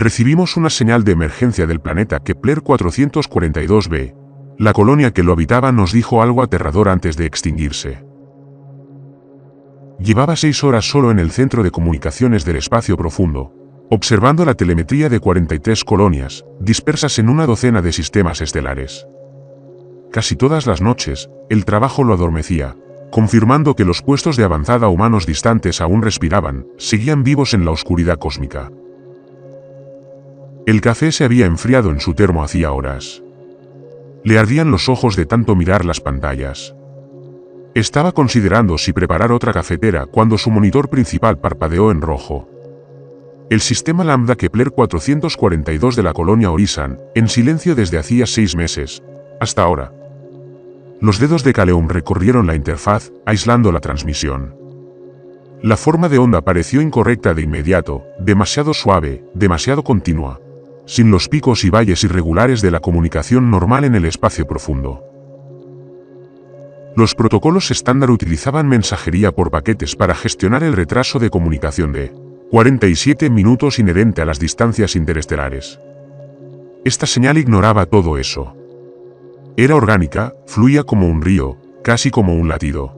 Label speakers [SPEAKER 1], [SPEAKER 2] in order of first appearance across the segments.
[SPEAKER 1] Recibimos una señal de emergencia del planeta Kepler 442b. La colonia que lo habitaba nos dijo algo aterrador antes de extinguirse. Llevaba 6 horas solo en el centro de comunicaciones del espacio profundo, observando la telemetría de 43 colonias, dispersas en una docena de sistemas estelares. Casi todas las noches, el trabajo lo adormecía, confirmando que los puestos de avanzada humanos distantes aún respiraban, seguían vivos en la oscuridad cósmica. El café se había enfriado en su termo hacía horas. Le ardían los ojos de tanto mirar las pantallas. Estaba considerando si preparar otra cafetera cuando su monitor principal parpadeó en rojo. El sistema Lambda Kepler 442 de la colonia Orisan, en silencio desde hacía 6 meses, hasta ahora. Los dedos de Caleum recorrieron la interfaz, aislando la transmisión. La forma de onda pareció incorrecta de inmediato, demasiado suave, demasiado continua, sin los picos y valles irregulares de la comunicación normal en el espacio profundo. Los protocolos estándar utilizaban mensajería por paquetes para gestionar el retraso de comunicación de 47 minutos inherente a las distancias interestelares. Esta señal ignoraba todo eso. Era orgánica, fluía como un río, casi como un latido.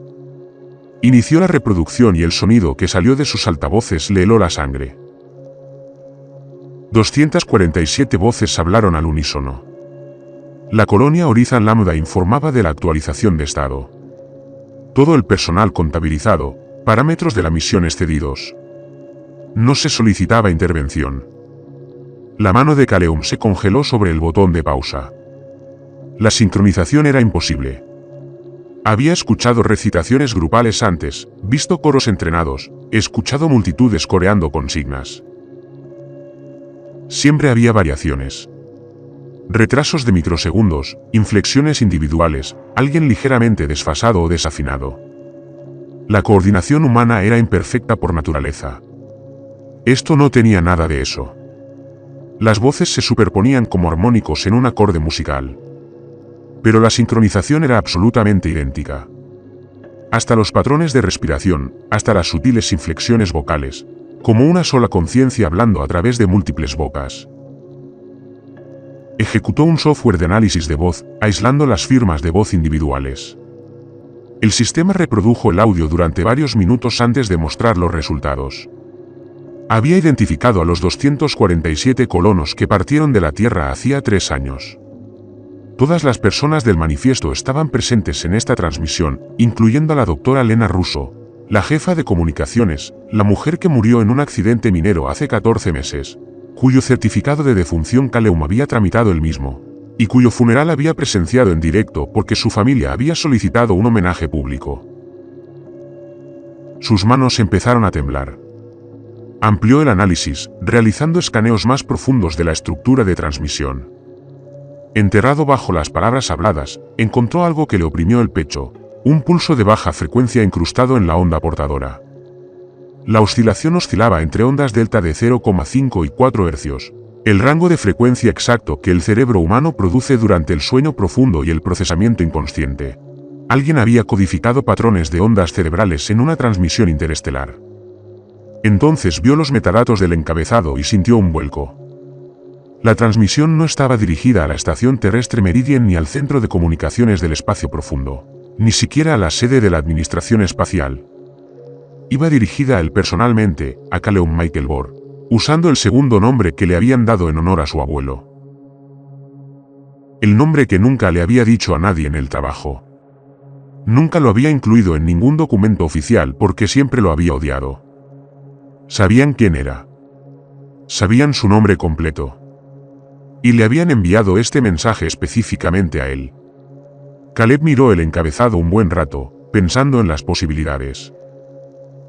[SPEAKER 1] Inició la reproducción y el sonido que salió de sus altavoces le heló la sangre. 247 voces hablaron al unísono. La colonia Orisan Lambda informaba de la actualización de estado. Todo el personal contabilizado, parámetros de la misión excedidos. No se solicitaba intervención. La mano de Caleum se congeló sobre el botón de pausa. La sincronización era imposible. Había escuchado recitaciones grupales antes, visto coros entrenados, escuchado multitudes coreando consignas. Siempre había variaciones. Retrasos de microsegundos, inflexiones individuales, alguien ligeramente desfasado o desafinado. La coordinación humana era imperfecta por naturaleza. Esto no tenía nada de eso. Las voces se superponían como armónicos en un acorde musical. Pero la sincronización era absolutamente idéntica. Hasta los patrones de respiración, hasta las sutiles inflexiones vocales, como una sola conciencia hablando a través de múltiples bocas. Ejecutó un software de análisis de voz, aislando las firmas de voz individuales. El sistema reprodujo el audio durante varios minutos antes de mostrar los resultados. Había identificado a los 247 colonos que partieron de la Tierra hacía 3 años. Todas las personas del manifiesto estaban presentes en esta transmisión, incluyendo a la doctora Lena Russo, la jefa de comunicaciones, la mujer que murió en un accidente minero hace 14 meses, cuyo certificado de defunción Caleum había tramitado él mismo, y cuyo funeral había presenciado en directo porque su familia había solicitado un homenaje público. Sus manos empezaron a temblar. Amplió el análisis, realizando escaneos más profundos de la estructura de transmisión. Enterrado bajo las palabras habladas, encontró algo que le oprimió el pecho, un pulso de baja frecuencia incrustado en la onda portadora. La oscilación oscilaba entre ondas delta de 0,5 y 4 Hz, el rango de frecuencia exacto que el cerebro humano produce durante el sueño profundo y el procesamiento inconsciente. Alguien había codificado patrones de ondas cerebrales en una transmisión interestelar. Entonces vio los metadatos del encabezado y sintió un vuelco. La transmisión no estaba dirigida a la estación terrestre Meridian ni al centro de comunicaciones del espacio profundo, ni siquiera a la sede de la Administración Espacial. Iba dirigida a él personalmente, a Caleum Michael Bohr, usando el segundo nombre que le habían dado en honor a su abuelo. El nombre que nunca le había dicho a nadie en el trabajo. Nunca lo había incluido en ningún documento oficial porque siempre lo había odiado. Sabían quién era. Sabían su nombre completo. Y le habían enviado este mensaje específicamente a él. Caleb miró el encabezado un buen rato, pensando en las posibilidades.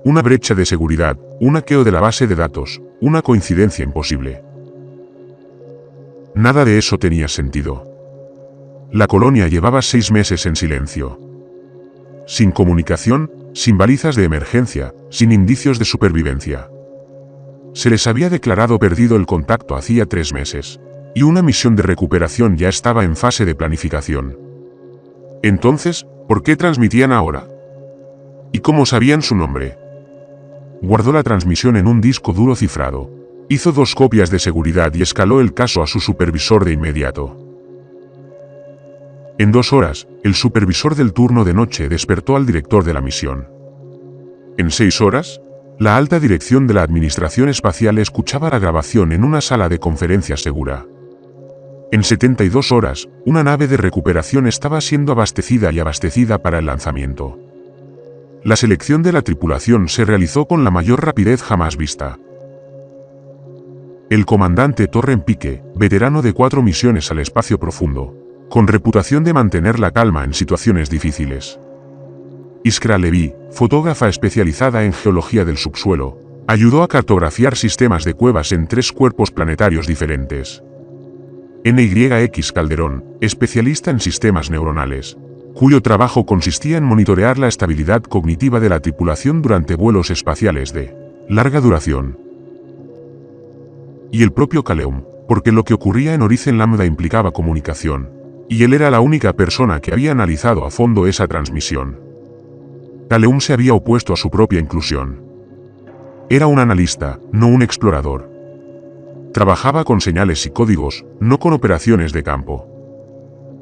[SPEAKER 1] Una brecha de seguridad, un hackeo de la base de datos, una coincidencia imposible. Nada de eso tenía sentido. La colonia llevaba 6 meses en silencio. Sin comunicación, sin balizas de emergencia, sin indicios de supervivencia. Se les había declarado perdido el contacto hacía 3 meses. Y una misión de recuperación ya estaba en fase de planificación. Entonces, ¿por qué transmitían ahora? ¿Y cómo sabían su nombre? Guardó la transmisión en un disco duro cifrado, Hizo 2 copias de seguridad y escaló el caso a su supervisor de inmediato. En 2 horas, el supervisor del turno de noche despertó al director de la misión. En 6 horas, la alta dirección de la Administración Espacial escuchaba la grabación en una sala de conferencias segura. En 72 horas, una nave de recuperación estaba siendo abastecida y abastecida para el lanzamiento. La selección de la tripulación se realizó con la mayor rapidez jamás vista. El comandante Torren Pike, veterano de 4 misiones al espacio profundo, con reputación de mantener la calma en situaciones difíciles. Iskra Levy, fotógrafa especializada en geología del subsuelo, ayudó a cartografiar sistemas de cuevas en 3 cuerpos planetarios diferentes. NYX Calderón, especialista en sistemas neuronales, cuyo trabajo consistía en monitorear la estabilidad cognitiva de la tripulación durante vuelos espaciales de larga duración. Y el propio Kaleum, porque lo que ocurría en Horizon Lambda implicaba comunicación, y él era la única persona que había analizado a fondo esa transmisión. Kaleum se había opuesto a su propia inclusión. Era un analista, no un explorador. Trabajaba con señales y códigos, no con operaciones de campo.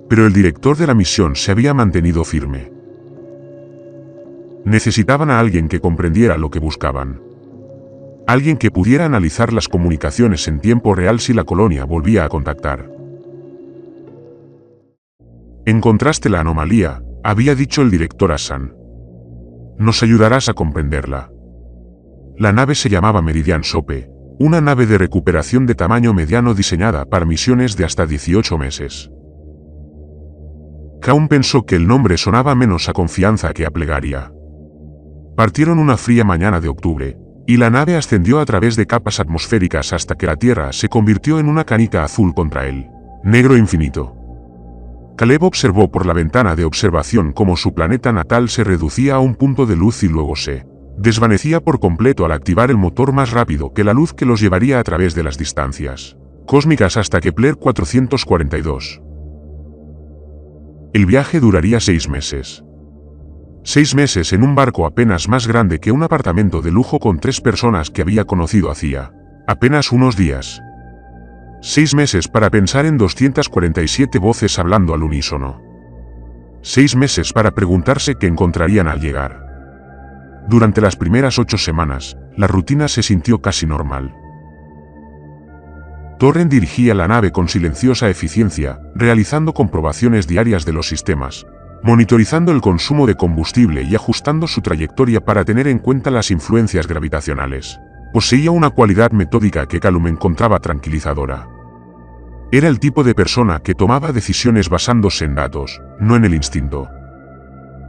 [SPEAKER 1] Pero el director de la misión se había mantenido firme. Necesitaban a alguien que comprendiera lo que buscaban. Alguien que pudiera analizar las comunicaciones en tiempo real si la colonia volvía a contactar. Encontraste la anomalía, había dicho el director Hassan. Nos ayudarás a comprenderla. La nave se llamaba Meridian Sope, una nave de recuperación de tamaño mediano diseñada para misiones de hasta 18 meses. Kaun pensó que el nombre sonaba menos a confianza que a plegaria. Partieron una fría mañana de octubre, y la nave ascendió a través de capas atmosféricas hasta que la Tierra se convirtió en una canica azul contra él, negro infinito. Caleb observó por la ventana de observación cómo su planeta natal se reducía a un punto de luz y luego se desvanecía por completo al activar el motor más rápido que la luz que los llevaría a través de las distancias cósmicas hasta Kepler 442. El viaje duraría 6 meses. 6 meses en un barco apenas más grande que un apartamento de lujo con 3 personas que había conocido hacía apenas unos días. 6 meses para pensar en 247 voces hablando al unísono. 6 meses para preguntarse qué encontrarían al llegar. Durante las primeras 8 semanas, la rutina se sintió casi normal. Torren dirigía la nave con silenciosa eficiencia, realizando comprobaciones diarias de los sistemas, monitorizando el consumo de combustible y ajustando su trayectoria para tener en cuenta las influencias gravitacionales. Poseía una cualidad metódica que Calum encontraba tranquilizadora. Era el tipo de persona que tomaba decisiones basándose en datos, no en el instinto.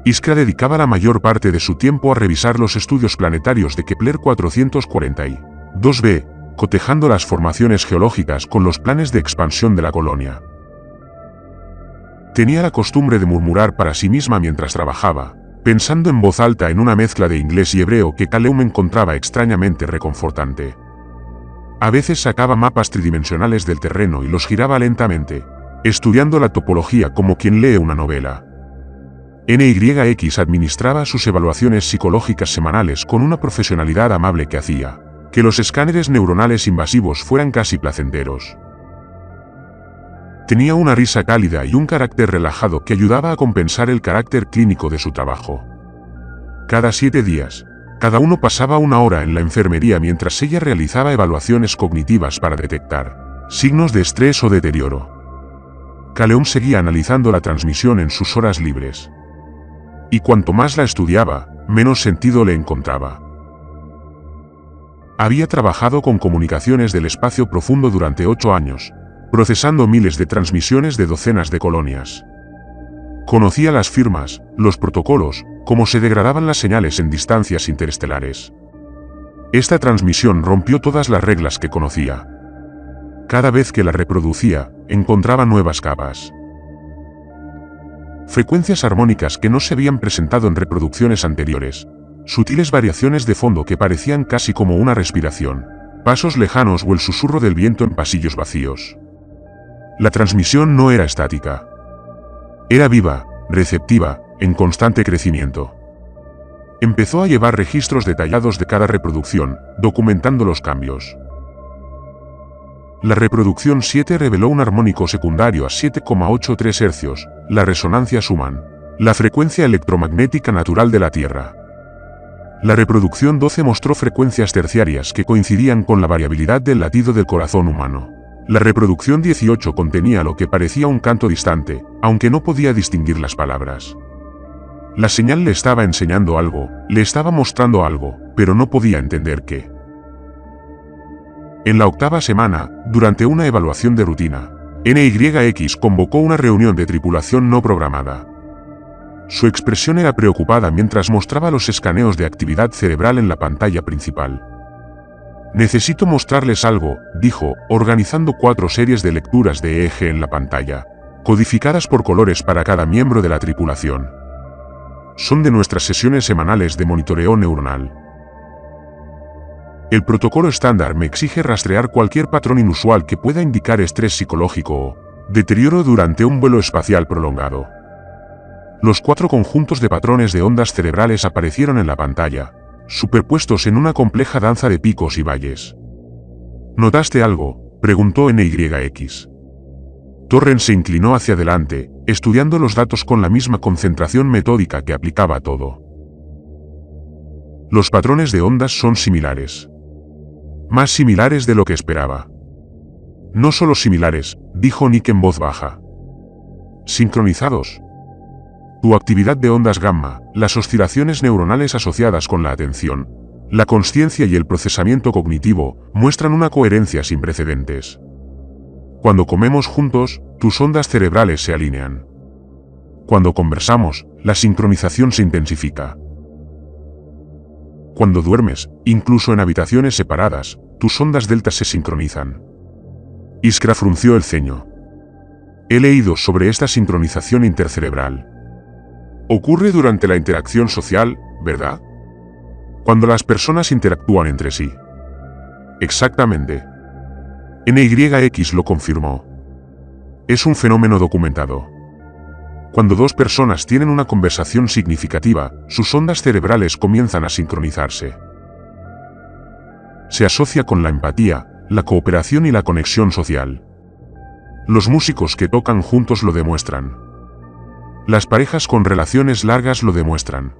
[SPEAKER 1] Iskra dedicaba la mayor parte de su tiempo a revisar los estudios planetarios de Kepler 442b, cotejando las formaciones geológicas con los planes de expansión de la colonia. Tenía la costumbre de murmurar para sí misma mientras trabajaba, pensando en voz alta en una mezcla de inglés y hebreo que Kaleum encontraba extrañamente reconfortante. A veces sacaba mapas tridimensionales del terreno y los giraba lentamente, estudiando la topología como quien lee una novela. NYX administraba sus evaluaciones psicológicas semanales con una profesionalidad amable que hacía que los escáneres neuronales invasivos fueran casi placenteros. Tenía una risa cálida y un carácter relajado que ayudaba a compensar el carácter clínico de su trabajo. Cada 7 días, cada uno pasaba 1 hora en la enfermería mientras ella realizaba evaluaciones cognitivas para detectar signos de estrés o deterioro. Kaleum seguía analizando la transmisión en sus horas libres. Y cuanto más la estudiaba, menos sentido le encontraba. Había trabajado con comunicaciones del espacio profundo durante 8 años, procesando miles de transmisiones de docenas de colonias. Conocía las firmas, los protocolos, cómo se degradaban las señales en distancias interestelares. Esta transmisión rompió todas las reglas que conocía. Cada vez que la reproducía, encontraba nuevas capas. Frecuencias armónicas que no se habían presentado en reproducciones anteriores. Sutiles variaciones de fondo que parecían casi como una respiración. Pasos lejanos o el susurro del viento en pasillos vacíos. La transmisión no era estática. Era viva, receptiva, en constante crecimiento. Empezó a llevar registros detallados de cada reproducción, documentando los cambios. La reproducción 7 reveló un armónico secundario a 7,83 Hz, la resonancia Schumann, la frecuencia electromagnética natural de la Tierra. La reproducción 12 mostró frecuencias terciarias que coincidían con la variabilidad del latido del corazón humano. La reproducción 18 contenía lo que parecía un canto distante, aunque no podía distinguir las palabras. La señal le estaba enseñando algo, le estaba mostrando algo, pero no podía entender qué. En la octava semana, durante una evaluación de rutina, NYX convocó una reunión de tripulación no programada. Su expresión era preocupada mientras mostraba los escaneos de actividad cerebral en la pantalla principal. «Necesito mostrarles algo», dijo, organizando 4 series de lecturas de EEG en la pantalla, codificadas por colores para cada miembro de la tripulación. Son de nuestras sesiones semanales de monitoreo neuronal. El protocolo estándar me exige rastrear cualquier patrón inusual que pueda indicar estrés psicológico o deterioro durante un vuelo espacial prolongado. Los 4 conjuntos de patrones de ondas cerebrales aparecieron en la pantalla, superpuestos en una compleja danza de picos y valles. ¿Notaste algo?, preguntó NYX. Torren se inclinó hacia adelante, estudiando los datos con la misma concentración metódica que aplicaba a todo. Los patrones de ondas son similares. Más similares de lo que esperaba. No solo similares, dijo Nick en voz baja. Sincronizados. Tu actividad de ondas gamma, las oscilaciones neuronales asociadas con la atención, la consciencia y el procesamiento cognitivo, muestran una coherencia sin precedentes. Cuando comemos juntos, tus ondas cerebrales se alinean. Cuando conversamos, la sincronización se intensifica. Cuando duermes, incluso en habitaciones separadas, tus ondas delta se sincronizan. Iskra frunció el ceño. He leído sobre esta sincronización intercerebral. Ocurre durante la interacción social, ¿verdad? Cuando las personas interactúan entre sí. Exactamente. NYX lo confirmó. Es un fenómeno documentado. Cuando 2 personas tienen una conversación significativa, sus ondas cerebrales comienzan a sincronizarse. Se asocia con la empatía, la cooperación y la conexión social. Los músicos que tocan juntos lo demuestran. Las parejas con relaciones largas lo demuestran.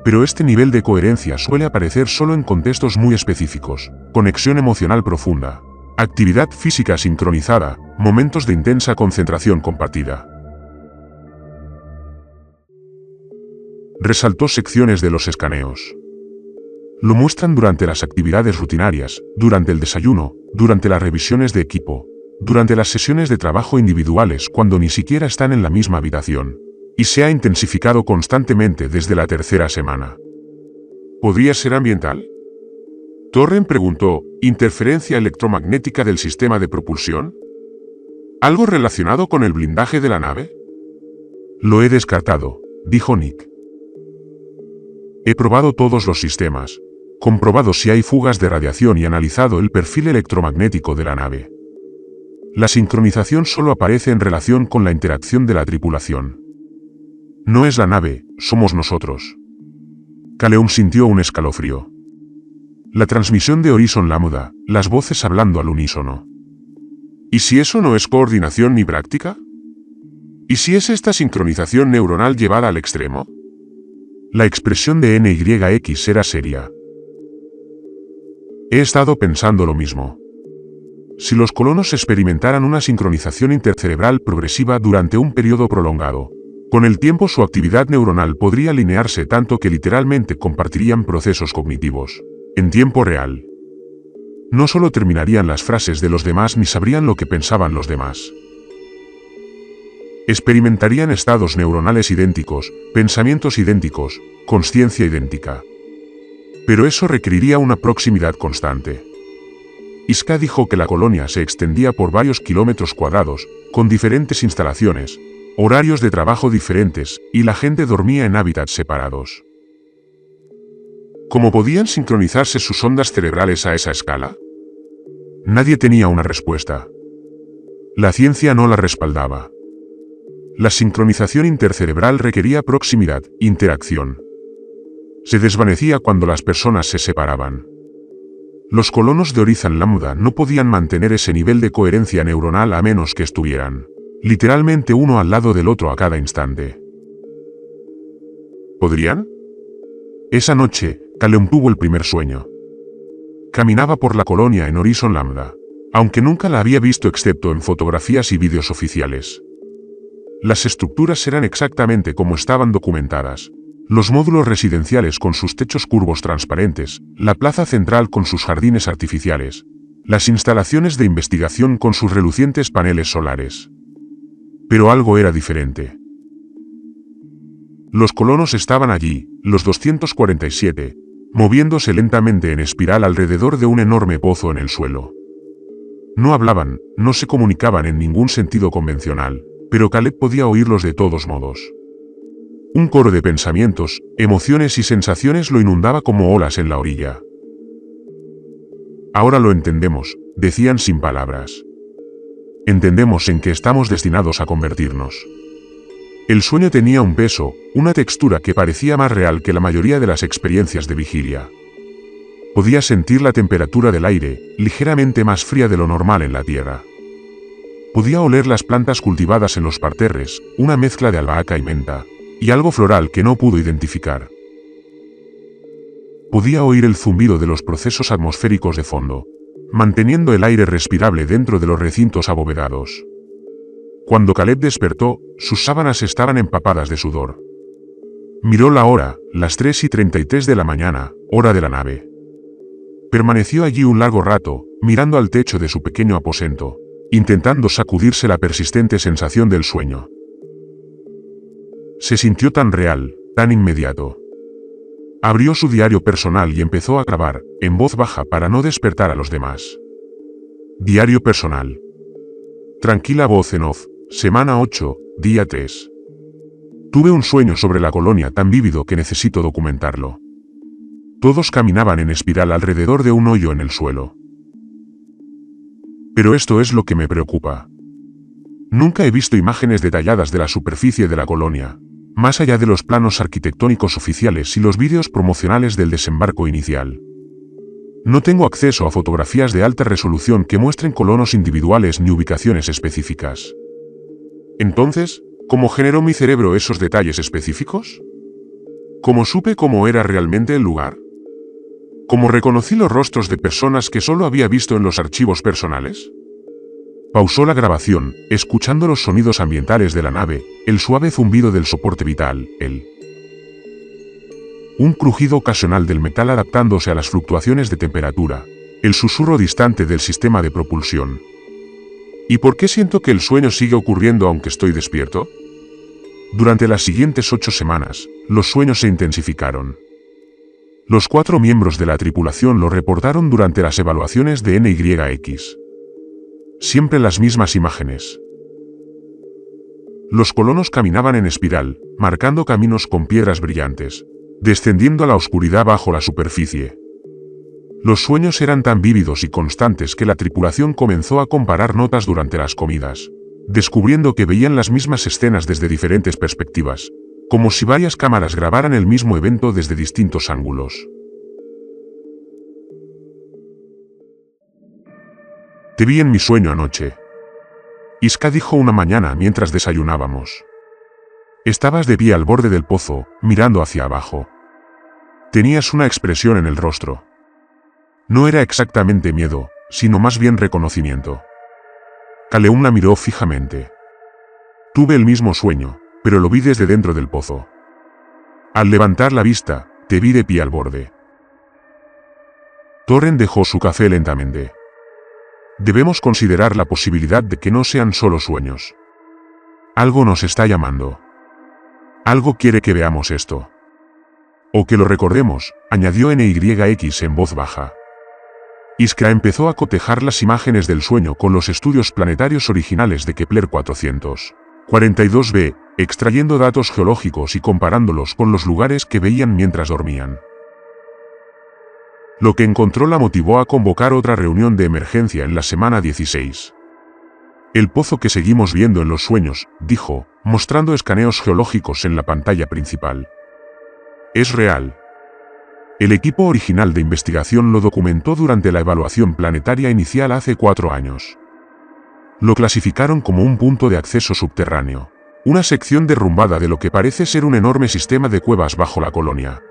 [SPEAKER 1] Pero este nivel de coherencia suele aparecer solo en contextos muy específicos: conexión emocional profunda, actividad física sincronizada, momentos de intensa concentración compartida. Resaltó secciones de los escaneos. Lo muestran durante las actividades rutinarias, durante el desayuno, durante las revisiones de equipo, durante las sesiones de trabajo individuales cuando ni siquiera están en la misma habitación, y se ha intensificado constantemente desde la 3ª semana. ¿Podría ser ambiental? Torren preguntó, ¿interferencia electromagnética del sistema de propulsión? ¿Algo relacionado con el blindaje de la nave? Lo he descartado, dijo Nick. He probado todos los sistemas, comprobado si hay fugas de radiación y analizado el perfil electromagnético de la nave. La sincronización solo aparece en relación con la interacción de la tripulación. No es la nave, somos nosotros. Caleum sintió un escalofrío. La transmisión de Horizon Lambda, las voces hablando al unísono. ¿Y si eso no es coordinación ni práctica? ¿Y si es esta sincronización neuronal llevada al extremo? La expresión de NYX era seria. He estado pensando lo mismo. Si los colonos experimentaran una sincronización intercerebral progresiva durante un periodo prolongado, con el tiempo su actividad neuronal podría alinearse tanto que literalmente compartirían procesos cognitivos, en tiempo real. No solo terminarían las frases de los demás ni sabrían lo que pensaban los demás. Experimentarían estados neuronales idénticos, pensamientos idénticos, consciencia idéntica. Pero eso requeriría una proximidad constante. Iskra dijo que la colonia se extendía por varios kilómetros cuadrados, con diferentes instalaciones, horarios de trabajo diferentes, y la gente dormía en hábitats separados. ¿Cómo podían sincronizarse sus ondas cerebrales a esa escala? Nadie tenía una respuesta. La ciencia no la respaldaba. La sincronización intercerebral requería proximidad, interacción. Se desvanecía cuando las personas se separaban. Los colonos de Horizon Lambda no podían mantener ese nivel de coherencia neuronal a menos que estuvieran, literalmente uno al lado del otro a cada instante. ¿Podrían? Esa noche, Caleb tuvo el primer sueño. Caminaba por la colonia en Horizon Lambda, aunque nunca la había visto excepto en fotografías y vídeos oficiales. Las estructuras eran exactamente como estaban documentadas. Los módulos residenciales con sus techos curvos transparentes, la plaza central con sus jardines artificiales, las instalaciones de investigación con sus relucientes paneles solares. Pero algo era diferente. Los colonos estaban allí, los 247, moviéndose lentamente en espiral alrededor de un enorme pozo en el suelo. No hablaban, no se comunicaban en ningún sentido convencional, pero Caleb podía oírlos de todos modos. Un coro de pensamientos, emociones y sensaciones lo inundaba como olas en la orilla. Ahora lo entendemos, decían sin palabras. Entendemos en qué estamos destinados a convertirnos. El sueño tenía un peso, una textura que parecía más real que la mayoría de las experiencias de vigilia. Podía sentir la temperatura del aire, ligeramente más fría de lo normal en la tierra. Podía oler las plantas cultivadas en los parterres, una mezcla de albahaca y menta, y algo floral que no pudo identificar. Podía oír el zumbido de los procesos atmosféricos de fondo, manteniendo el aire respirable dentro de los recintos abovedados. Cuando Caleb despertó, sus sábanas estaban empapadas de sudor. Miró la hora, las 3:33 de la mañana, hora de la nave. Permaneció allí un largo rato, mirando al techo de su pequeño aposento, intentando sacudirse la persistente sensación del sueño. Se sintió tan real, tan inmediato. Abrió su diario personal y empezó a grabar, en voz baja para no despertar a los demás. Diario personal. Tranquila voz en off, semana 8, día 3. Tuve un sueño sobre la colonia tan vívido que necesito documentarlo. Todos caminaban en espiral alrededor de un hoyo en el suelo. Pero esto es lo que me preocupa. Nunca he visto imágenes detalladas de la superficie de la colonia, más allá de los planos arquitectónicos oficiales y los vídeos promocionales del desembarco inicial. No tengo acceso a fotografías de alta resolución que muestren colonos individuales ni ubicaciones específicas. Entonces, ¿cómo generó mi cerebro esos detalles específicos? ¿Cómo supe cómo era realmente el lugar? ¿Cómo reconocí los rostros de personas que solo había visto en los archivos personales? Pausó la grabación, escuchando los sonidos ambientales de la nave, el suave zumbido del soporte vital, un crujido ocasional del metal adaptándose a las fluctuaciones de temperatura, el susurro distante del sistema de propulsión. ¿Y por qué siento que el sueño sigue ocurriendo aunque estoy despierto? Durante las siguientes 8 semanas, los sueños se intensificaron. Los 4 miembros de la tripulación lo reportaron durante las evaluaciones de NYX. Siempre las mismas imágenes. Los colonos caminaban en espiral, marcando caminos con piedras brillantes, descendiendo a la oscuridad bajo la superficie. Los sueños eran tan vívidos y constantes que la tripulación comenzó a comparar notas durante las comidas, descubriendo que veían las mismas escenas desde diferentes perspectivas, como si varias cámaras grabaran el mismo evento desde distintos ángulos. Te vi en mi sueño anoche. Iska dijo una mañana mientras desayunábamos. Estabas de pie al borde del pozo, mirando hacia abajo. Tenías una expresión en el rostro. No era exactamente miedo, sino más bien reconocimiento. Caleb la miró fijamente. Tuve el mismo sueño, pero lo vi desde dentro del pozo. Al levantar la vista, te vi de pie al borde. Torren dejó su café lentamente. Debemos considerar la posibilidad de que no sean solo sueños. Algo nos está llamando. Algo quiere que veamos esto. O que lo recordemos, añadió NYX en voz baja. Iskra empezó a cotejar las imágenes del sueño con los estudios planetarios originales de Kepler 442b, extrayendo datos geológicos y comparándolos con los lugares que veían mientras dormían. Lo que encontró la motivó a convocar otra reunión de emergencia en la semana 16. El pozo que seguimos viendo en los sueños, dijo, mostrando escaneos geológicos en la pantalla principal. Es real. El equipo original de investigación lo documentó durante la evaluación planetaria inicial hace 4 años. Lo clasificaron como un punto de acceso subterráneo, una sección derrumbada de lo que parece ser un enorme sistema de cuevas bajo la colonia.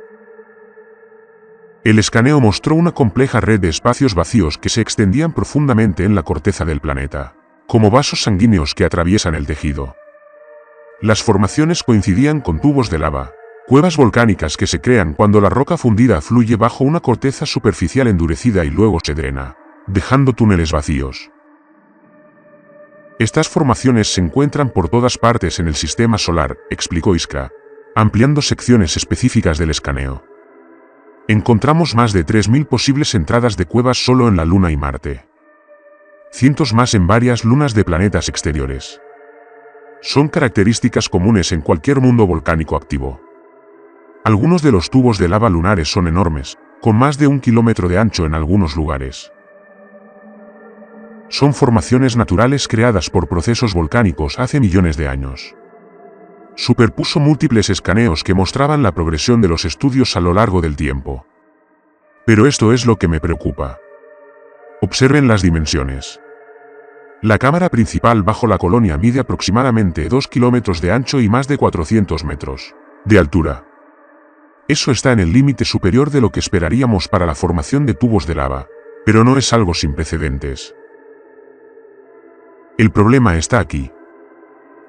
[SPEAKER 1] El escaneo mostró una compleja red de espacios vacíos que se extendían profundamente en la corteza del planeta, como vasos sanguíneos que atraviesan el tejido. Las formaciones coincidían con tubos de lava, cuevas volcánicas que se crean cuando la roca fundida fluye bajo una corteza superficial endurecida y luego se drena, dejando túneles vacíos. Estas formaciones se encuentran por todas partes en el sistema solar, explicó Iskra, ampliando secciones específicas del escaneo. Encontramos más de 3.000 posibles entradas de cuevas solo en la Luna y Marte. Cientos más en varias lunas de planetas exteriores. Son características comunes en cualquier mundo volcánico activo. Algunos de los tubos de lava lunares son enormes, con más de 1 kilómetro de ancho en algunos lugares. Son formaciones naturales creadas por procesos volcánicos hace millones de años. Superpuso múltiples escaneos que mostraban la progresión de los estudios a lo largo del tiempo. Pero esto es lo que me preocupa. Observen las dimensiones. La cámara principal bajo la colonia mide aproximadamente 2 kilómetros de ancho y más de 400 metros de altura. Eso está en el límite superior de lo que esperaríamos para la formación de tubos de lava, pero no es algo sin precedentes. El problema está aquí.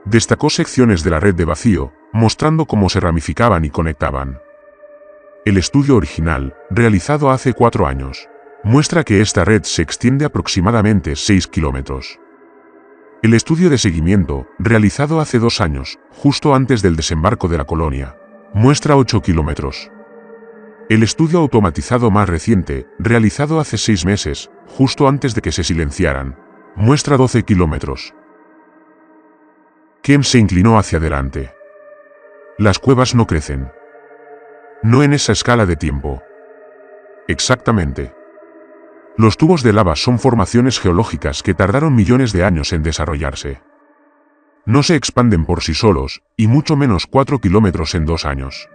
[SPEAKER 1] Destacó secciones de la red de vacío, mostrando cómo se ramificaban y conectaban. El estudio original, realizado hace 4 años, muestra que esta red se extiende aproximadamente 6 kilómetros. El estudio de seguimiento, realizado hace 2 años, justo antes del desembarco de la colonia, muestra 8 kilómetros. El estudio automatizado más reciente, realizado hace 6 meses, justo antes de que se silenciaran, muestra 12 kilómetros. Kem se inclinó hacia adelante. Las cuevas no crecen. No en esa escala de tiempo. Exactamente. Los tubos de lava son formaciones geológicas que tardaron millones de años en desarrollarse. No se expanden por sí solos, y mucho menos 4 kilómetros en 2 años.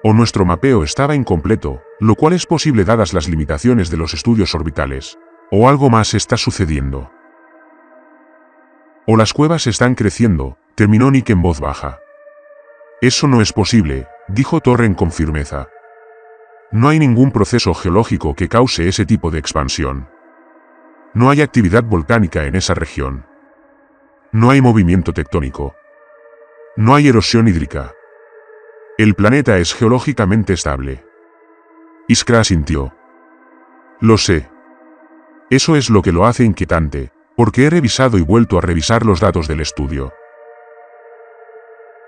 [SPEAKER 1] O nuestro mapeo estaba incompleto, lo cual es posible dadas las limitaciones de los estudios orbitales, o algo más está sucediendo. O las cuevas están creciendo, terminó Nick en voz baja. Eso no es posible, dijo Torren con firmeza. No hay ningún proceso geológico que cause ese tipo de expansión. No hay actividad volcánica en esa región. No hay movimiento tectónico. No hay erosión hídrica. El planeta es geológicamente estable. Iskra asintió. Lo sé. Eso es lo que lo hace inquietante, porque he revisado y vuelto a revisar los datos del estudio.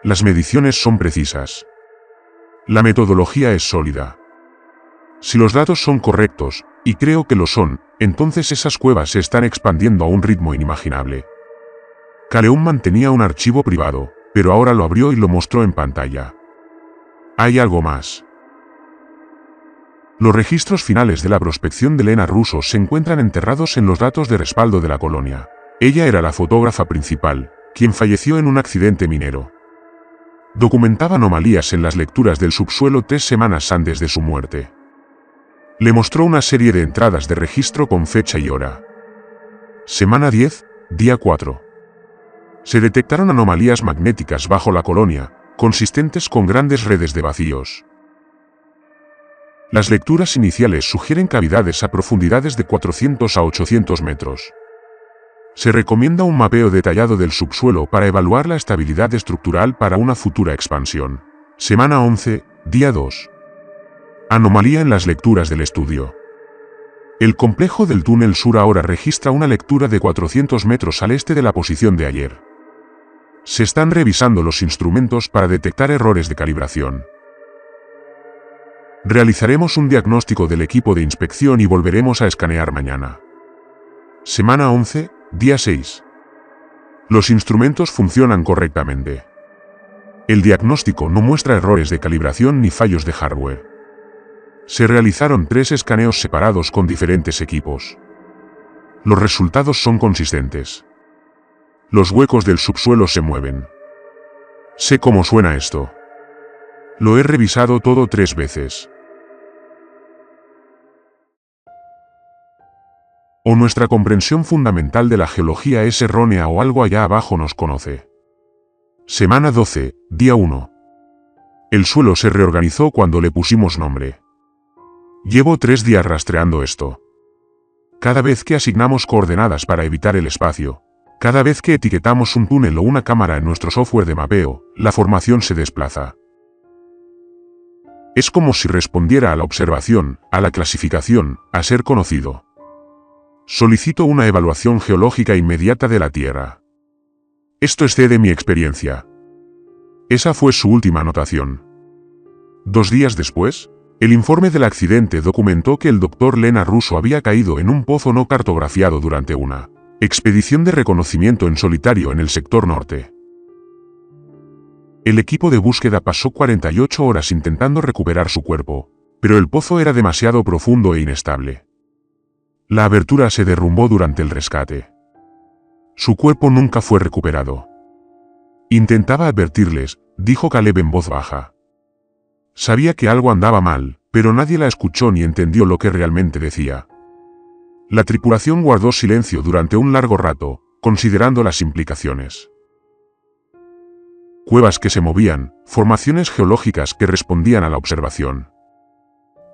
[SPEAKER 1] Las mediciones son precisas. La metodología es sólida. Si los datos son correctos, y creo que lo son, entonces esas cuevas se están expandiendo a un ritmo inimaginable. Caleum mantenía un archivo privado, pero ahora lo abrió y lo mostró en pantalla. Hay algo más. Los registros finales de la prospección de Lena Russo se encuentran enterrados en los datos de respaldo de la colonia. Ella era la fotógrafa principal, quien falleció en un accidente minero. Documentaba anomalías en las lecturas del subsuelo 3 semanas antes de su muerte. Le mostró una serie de entradas de registro con fecha y hora. Semana 10, día 4. Se detectaron anomalías magnéticas bajo la colonia, consistentes con grandes redes de vacíos. Las lecturas iniciales sugieren cavidades a profundidades de 400 a 800 metros. Se recomienda un mapeo detallado del subsuelo para evaluar la estabilidad estructural para una futura expansión. Semana 11, día 2. Anomalía en las lecturas del estudio. El complejo del túnel sur ahora registra una lectura de 400 metros al este de la posición de ayer. Se están revisando los instrumentos para detectar errores de calibración. Realizaremos un diagnóstico del equipo de inspección y volveremos a escanear mañana. Semana 11, día 6. Los instrumentos funcionan correctamente. El diagnóstico no muestra errores de calibración ni fallos de hardware. Se realizaron 3 escaneos separados con diferentes equipos. Los resultados son consistentes. Los huecos del subsuelo se mueven. Sé cómo suena esto. Lo he revisado todo 3 veces. O nuestra comprensión fundamental de la geología es errónea o algo allá abajo nos conoce. Semana 12, día 1. El suelo se reorganizó cuando le pusimos nombre. Llevo 3 días rastreando esto. Cada vez que asignamos coordenadas para evitar el espacio, cada vez que etiquetamos un túnel o una cámara en nuestro software de mapeo, la formación se desplaza. Es como si respondiera a la observación, a la clasificación, a ser conocido. Solicito una evaluación geológica inmediata de la Tierra. Esto excede mi experiencia. Esa fue su última anotación. 2 días después, el informe del accidente documentó que el Dr. Lena Russo había caído en un pozo no cartografiado durante una expedición de reconocimiento en solitario en el sector norte. El equipo de búsqueda pasó 48 horas intentando recuperar su cuerpo, pero el pozo era demasiado profundo e inestable. La abertura se derrumbó durante el rescate. Su cuerpo nunca fue recuperado. Intentaba advertirles, dijo Caleb en voz baja. Sabía que algo andaba mal, pero nadie la escuchó ni entendió lo que realmente decía. La tripulación guardó silencio durante un largo rato, considerando las implicaciones. Cuevas que se movían, formaciones geológicas que respondían a la observación.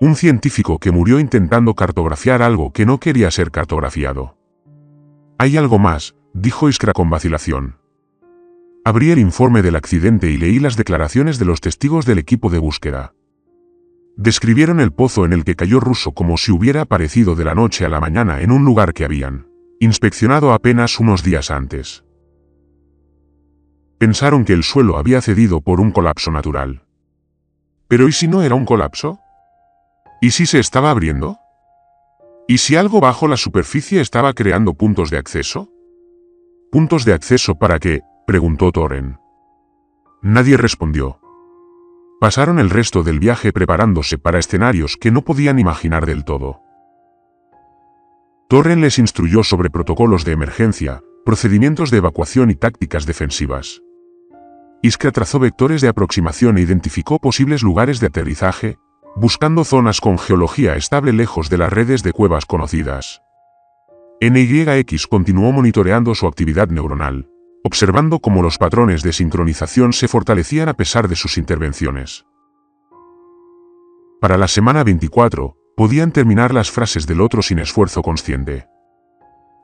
[SPEAKER 1] Un científico que murió intentando cartografiar algo que no quería ser cartografiado. Hay algo más, dijo Iskra con vacilación. Abrí el informe del accidente y leí las declaraciones de los testigos del equipo de búsqueda. Describieron el pozo en el que cayó Russo como si hubiera aparecido de la noche a la mañana en un lugar que habían inspeccionado apenas unos días antes. Pensaron que el suelo había cedido por un colapso natural. ¿Pero y si no era un colapso? ¿Y si se estaba abriendo? ¿Y si algo bajo la superficie estaba creando puntos de acceso? ¿Puntos de acceso para qué?, preguntó Torren. Nadie respondió. Pasaron el resto del viaje preparándose para escenarios que no podían imaginar del todo. Torren les instruyó sobre protocolos de emergencia, procedimientos de evacuación y tácticas defensivas. Iskra trazó vectores de aproximación e identificó posibles lugares de aterrizaje, buscando zonas con geología estable lejos de las redes de cuevas conocidas. NYX continuó monitoreando su actividad neuronal, observando cómo los patrones de sincronización se fortalecían a pesar de sus intervenciones. Para la semana 24, podían terminar las frases del otro sin esfuerzo consciente.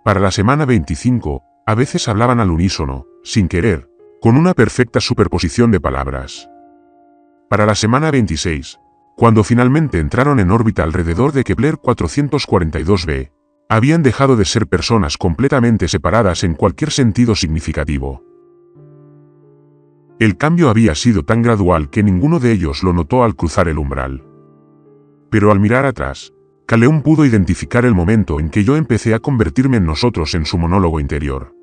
[SPEAKER 1] Para la semana 25, a veces hablaban al unísono, sin querer, con una perfecta superposición de palabras. Para la semana 26, cuando finalmente entraron en órbita alrededor de Kepler 442b, habían dejado de ser personas completamente separadas en cualquier sentido significativo. El cambio había sido tan gradual que ninguno de ellos lo notó al cruzar el umbral. Pero al mirar atrás, Caleum pudo identificar el momento en que yo empecé a convertirme en nosotros en su monólogo interior.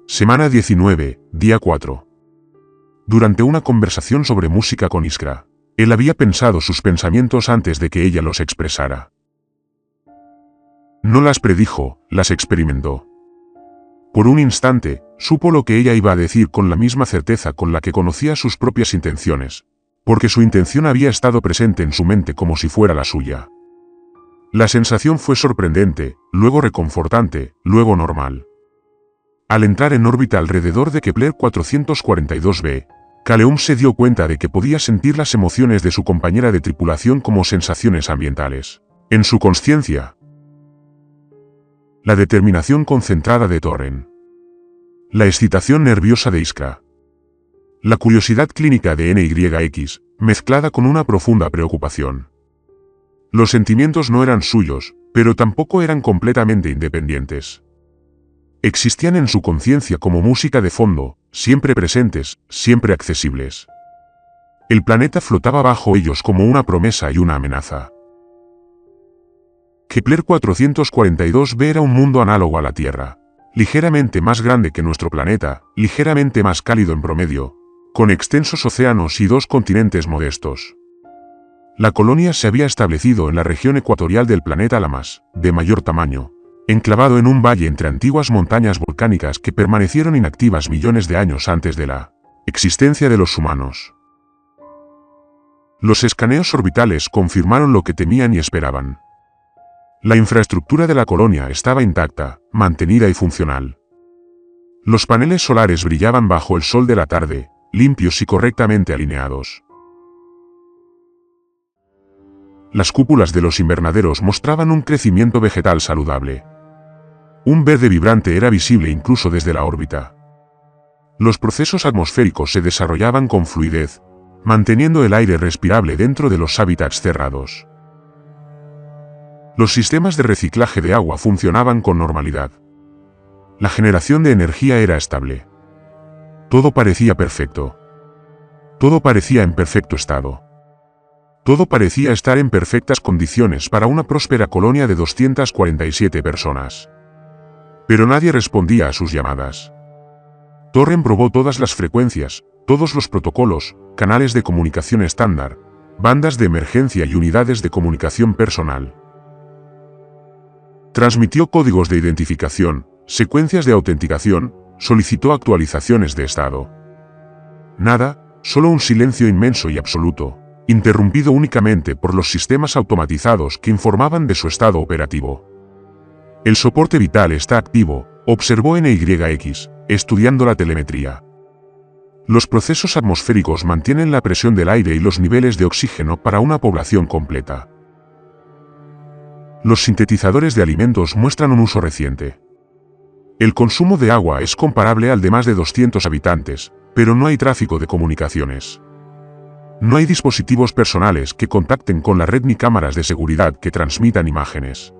[SPEAKER 1] Semana 19, día 4. Durante una conversación sobre música con Iskra, él había pensado sus pensamientos antes de que ella los expresara. No las predijo, las experimentó. Por un instante, supo lo que ella iba a decir con la misma certeza con la que conocía sus propias intenciones, porque su intención había estado presente en su mente como si fuera la suya. La sensación fue sorprendente, luego reconfortante, luego normal. Al entrar en órbita alrededor de Kepler 442b, Caleum se dio cuenta de que podía sentir las emociones de su compañera de tripulación como sensaciones ambientales. En su consciencia. La determinación concentrada de Torren. La excitación nerviosa de Iskra. La curiosidad clínica de NYX, mezclada con una profunda preocupación. Los sentimientos no eran suyos, pero tampoco eran completamente independientes. Existían en su conciencia como música de fondo, siempre presentes, siempre accesibles. El planeta flotaba bajo ellos como una promesa y una amenaza. Kepler 442b era un mundo análogo a la Tierra, ligeramente más grande que nuestro planeta, ligeramente más cálido en promedio, con extensos océanos y 2 continentes modestos. La colonia se había establecido en la región ecuatorial del planeta Lamas, de mayor tamaño, enclavado en un valle entre antiguas montañas volcánicas que permanecieron inactivas millones de años antes de la existencia de los humanos. Los escaneos orbitales confirmaron lo que temían y esperaban. La infraestructura de la colonia estaba intacta, mantenida y funcional. Los paneles solares brillaban bajo el sol de la tarde, limpios y correctamente alineados. Las cúpulas de los invernaderos mostraban un crecimiento vegetal saludable. Un verde vibrante era visible incluso desde la órbita. Los procesos atmosféricos se desarrollaban con fluidez, manteniendo el aire respirable dentro de los hábitats cerrados. Los sistemas de reciclaje de agua funcionaban con normalidad. La generación de energía era estable. Todo parecía perfecto. Todo parecía en perfecto estado. Todo parecía estar en perfectas condiciones para una próspera colonia de 247 personas. Pero nadie respondía a sus llamadas. Torren probó todas las frecuencias, todos los protocolos, canales de comunicación estándar, bandas de emergencia y unidades de comunicación personal. Transmitió códigos de identificación, secuencias de autenticación, solicitó actualizaciones de estado. Nada, solo un silencio inmenso y absoluto, interrumpido únicamente por los sistemas automatizados que informaban de su estado operativo. El soporte vital está activo, observó NYX, estudiando la telemetría. Los procesos atmosféricos mantienen la presión del aire y los niveles de oxígeno para una población completa. Los sintetizadores de alimentos muestran un uso reciente. El consumo de agua es comparable al de más de 200 habitantes, pero no hay tráfico de comunicaciones. No hay dispositivos personales que contacten con la red ni cámaras de seguridad que transmitan imágenes.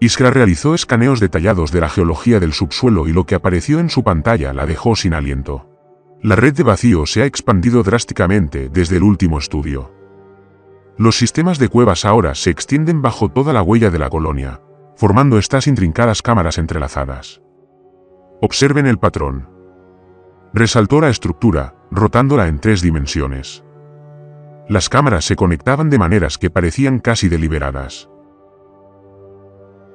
[SPEAKER 1] Iskra realizó escaneos detallados de la geología del subsuelo y lo que apareció en su pantalla la dejó sin aliento. La red de vacío se ha expandido drásticamente desde el último estudio. Los sistemas de cuevas ahora se extienden bajo toda la huella de la colonia, formando estas intrincadas cámaras entrelazadas. Observen el patrón. Resaltó la estructura, rotándola en 3 dimensiones. Las cámaras se conectaban de maneras que parecían casi deliberadas.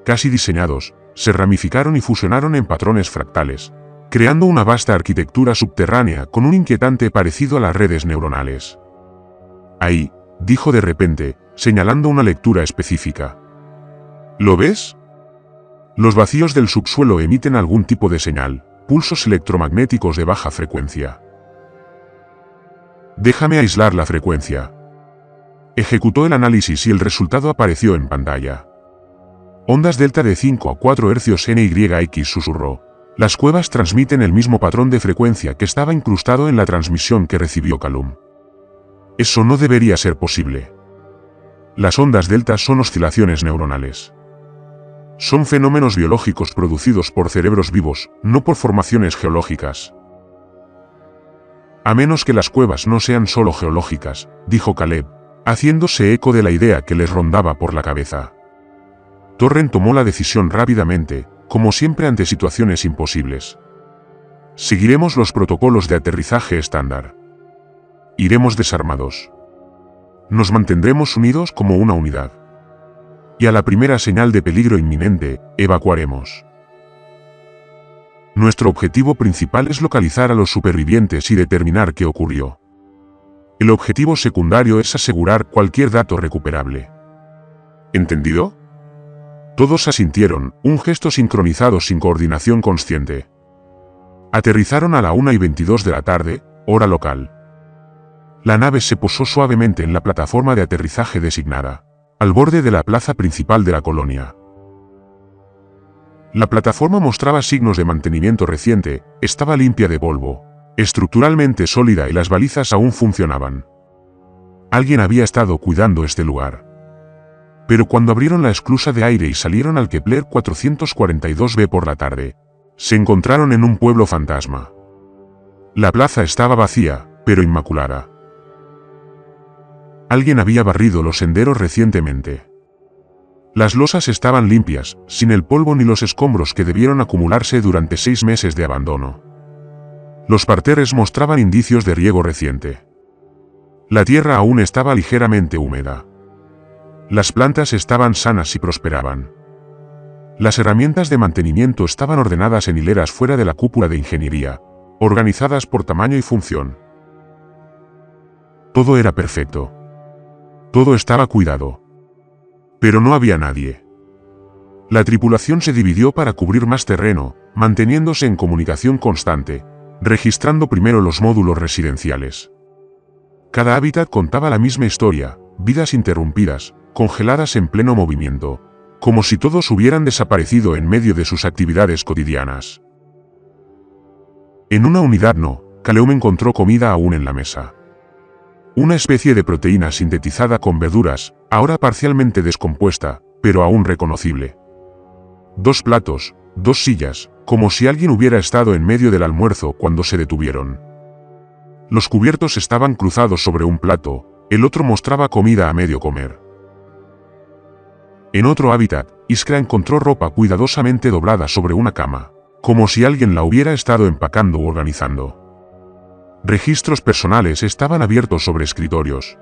[SPEAKER 1] Casi diseñados, se ramificaron y fusionaron en patrones fractales, creando una vasta arquitectura subterránea con un inquietante parecido a las redes neuronales. Ahí, dijo de repente, señalando una lectura específica. ¿Lo ves? Los vacíos del subsuelo emiten algún tipo de señal, pulsos electromagnéticos de baja frecuencia. Déjame aislar la frecuencia. Ejecutó el análisis y el resultado apareció en pantalla. Ondas delta de 5 a 4 Hz NYX susurró. Las cuevas transmiten el mismo patrón de frecuencia que estaba incrustado en la transmisión que recibió Calum. Eso no debería ser posible. Las ondas delta son oscilaciones neuronales. Son fenómenos biológicos producidos por cerebros vivos, no por formaciones geológicas. A menos que las cuevas no sean solo geológicas, dijo Caleb, haciéndose eco de la idea que les rondaba por la cabeza. Torren tomó la decisión rápidamente, como siempre ante situaciones imposibles. Seguiremos los protocolos de aterrizaje estándar. Iremos desarmados. Nos mantendremos unidos como una unidad. Y a la primera señal de peligro inminente, evacuaremos. Nuestro objetivo principal es localizar a los supervivientes y determinar qué ocurrió. El objetivo secundario es asegurar cualquier dato recuperable. ¿Entendido? Todos asintieron, un gesto sincronizado sin coordinación consciente. Aterrizaron a la 1:22 de la tarde, hora local. La nave se posó suavemente en la plataforma de aterrizaje designada, al borde de la plaza principal de la colonia. La plataforma mostraba signos de mantenimiento reciente, estaba limpia de polvo, estructuralmente sólida y las balizas aún funcionaban. Alguien había estado cuidando este lugar. Pero cuando abrieron la esclusa de aire y salieron al Kepler 442b por la tarde, se encontraron en un pueblo fantasma. La plaza estaba vacía, pero inmaculada. Alguien había barrido los senderos recientemente. Las losas estaban limpias, sin el polvo ni los escombros que debieron acumularse durante 6 meses de abandono. Los parterres mostraban indicios de riego reciente. La tierra aún estaba ligeramente húmeda. Las plantas estaban sanas y prosperaban. Las herramientas de mantenimiento estaban ordenadas en hileras fuera de la cúpula de ingeniería, organizadas por tamaño y función. Todo era perfecto. Todo estaba cuidado. Pero no había nadie. La tripulación se dividió para cubrir más terreno, manteniéndose en comunicación constante, registrando primero los módulos residenciales. Cada hábitat contaba la misma historia, vidas interrumpidas, congeladas en pleno movimiento, como si todos hubieran desaparecido en medio de sus actividades cotidianas. En una unidad no, Caleume encontró comida aún en la mesa. Una especie de proteína sintetizada con verduras, ahora parcialmente descompuesta, pero aún reconocible. 2 platos, 2 sillas, como si alguien hubiera estado en medio del almuerzo cuando se detuvieron. Los cubiertos estaban cruzados sobre un plato, el otro mostraba comida a medio comer. En otro hábitat, Iskra encontró ropa cuidadosamente doblada sobre una cama, como si alguien la hubiera estado empacando u organizando. Registros personales estaban abiertos sobre escritorios.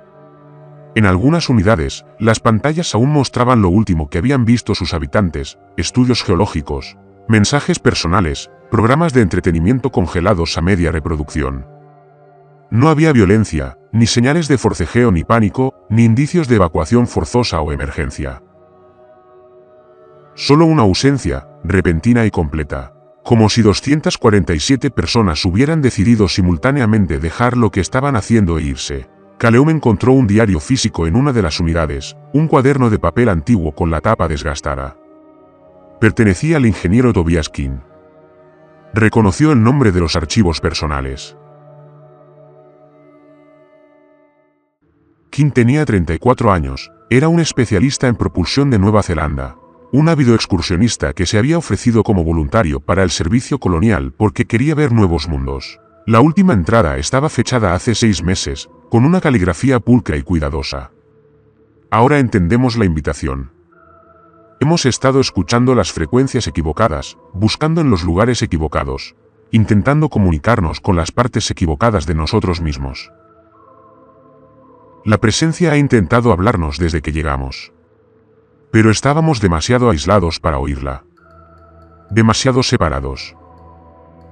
[SPEAKER 1] En algunas unidades, las pantallas aún mostraban lo último que habían visto sus habitantes, estudios geológicos, mensajes personales, programas de entretenimiento congelados a media reproducción. No había violencia, ni señales de forcejeo ni pánico, ni indicios de evacuación forzosa o emergencia. Solo una ausencia, repentina y completa. Como si 247 personas hubieran decidido simultáneamente dejar lo que estaban haciendo e irse. Caleume encontró un diario físico en una de las unidades, un cuaderno de papel antiguo con la tapa desgastada. Pertenecía al ingeniero Tobias King. Reconoció el nombre de los archivos personales. King tenía 34 años, era un especialista en propulsión de Nueva Zelanda, un ávido excursionista que se había ofrecido como voluntario para el servicio colonial porque quería ver nuevos mundos. La última entrada estaba fechada hace 6 meses, con una caligrafía pulcra y cuidadosa. Ahora entendemos la invitación. Hemos estado escuchando las frecuencias equivocadas, buscando en los lugares equivocados, intentando comunicarnos con las partes equivocadas de nosotros mismos. La presencia ha intentado hablarnos desde que llegamos. Pero estábamos demasiado aislados para oírla. Demasiado separados.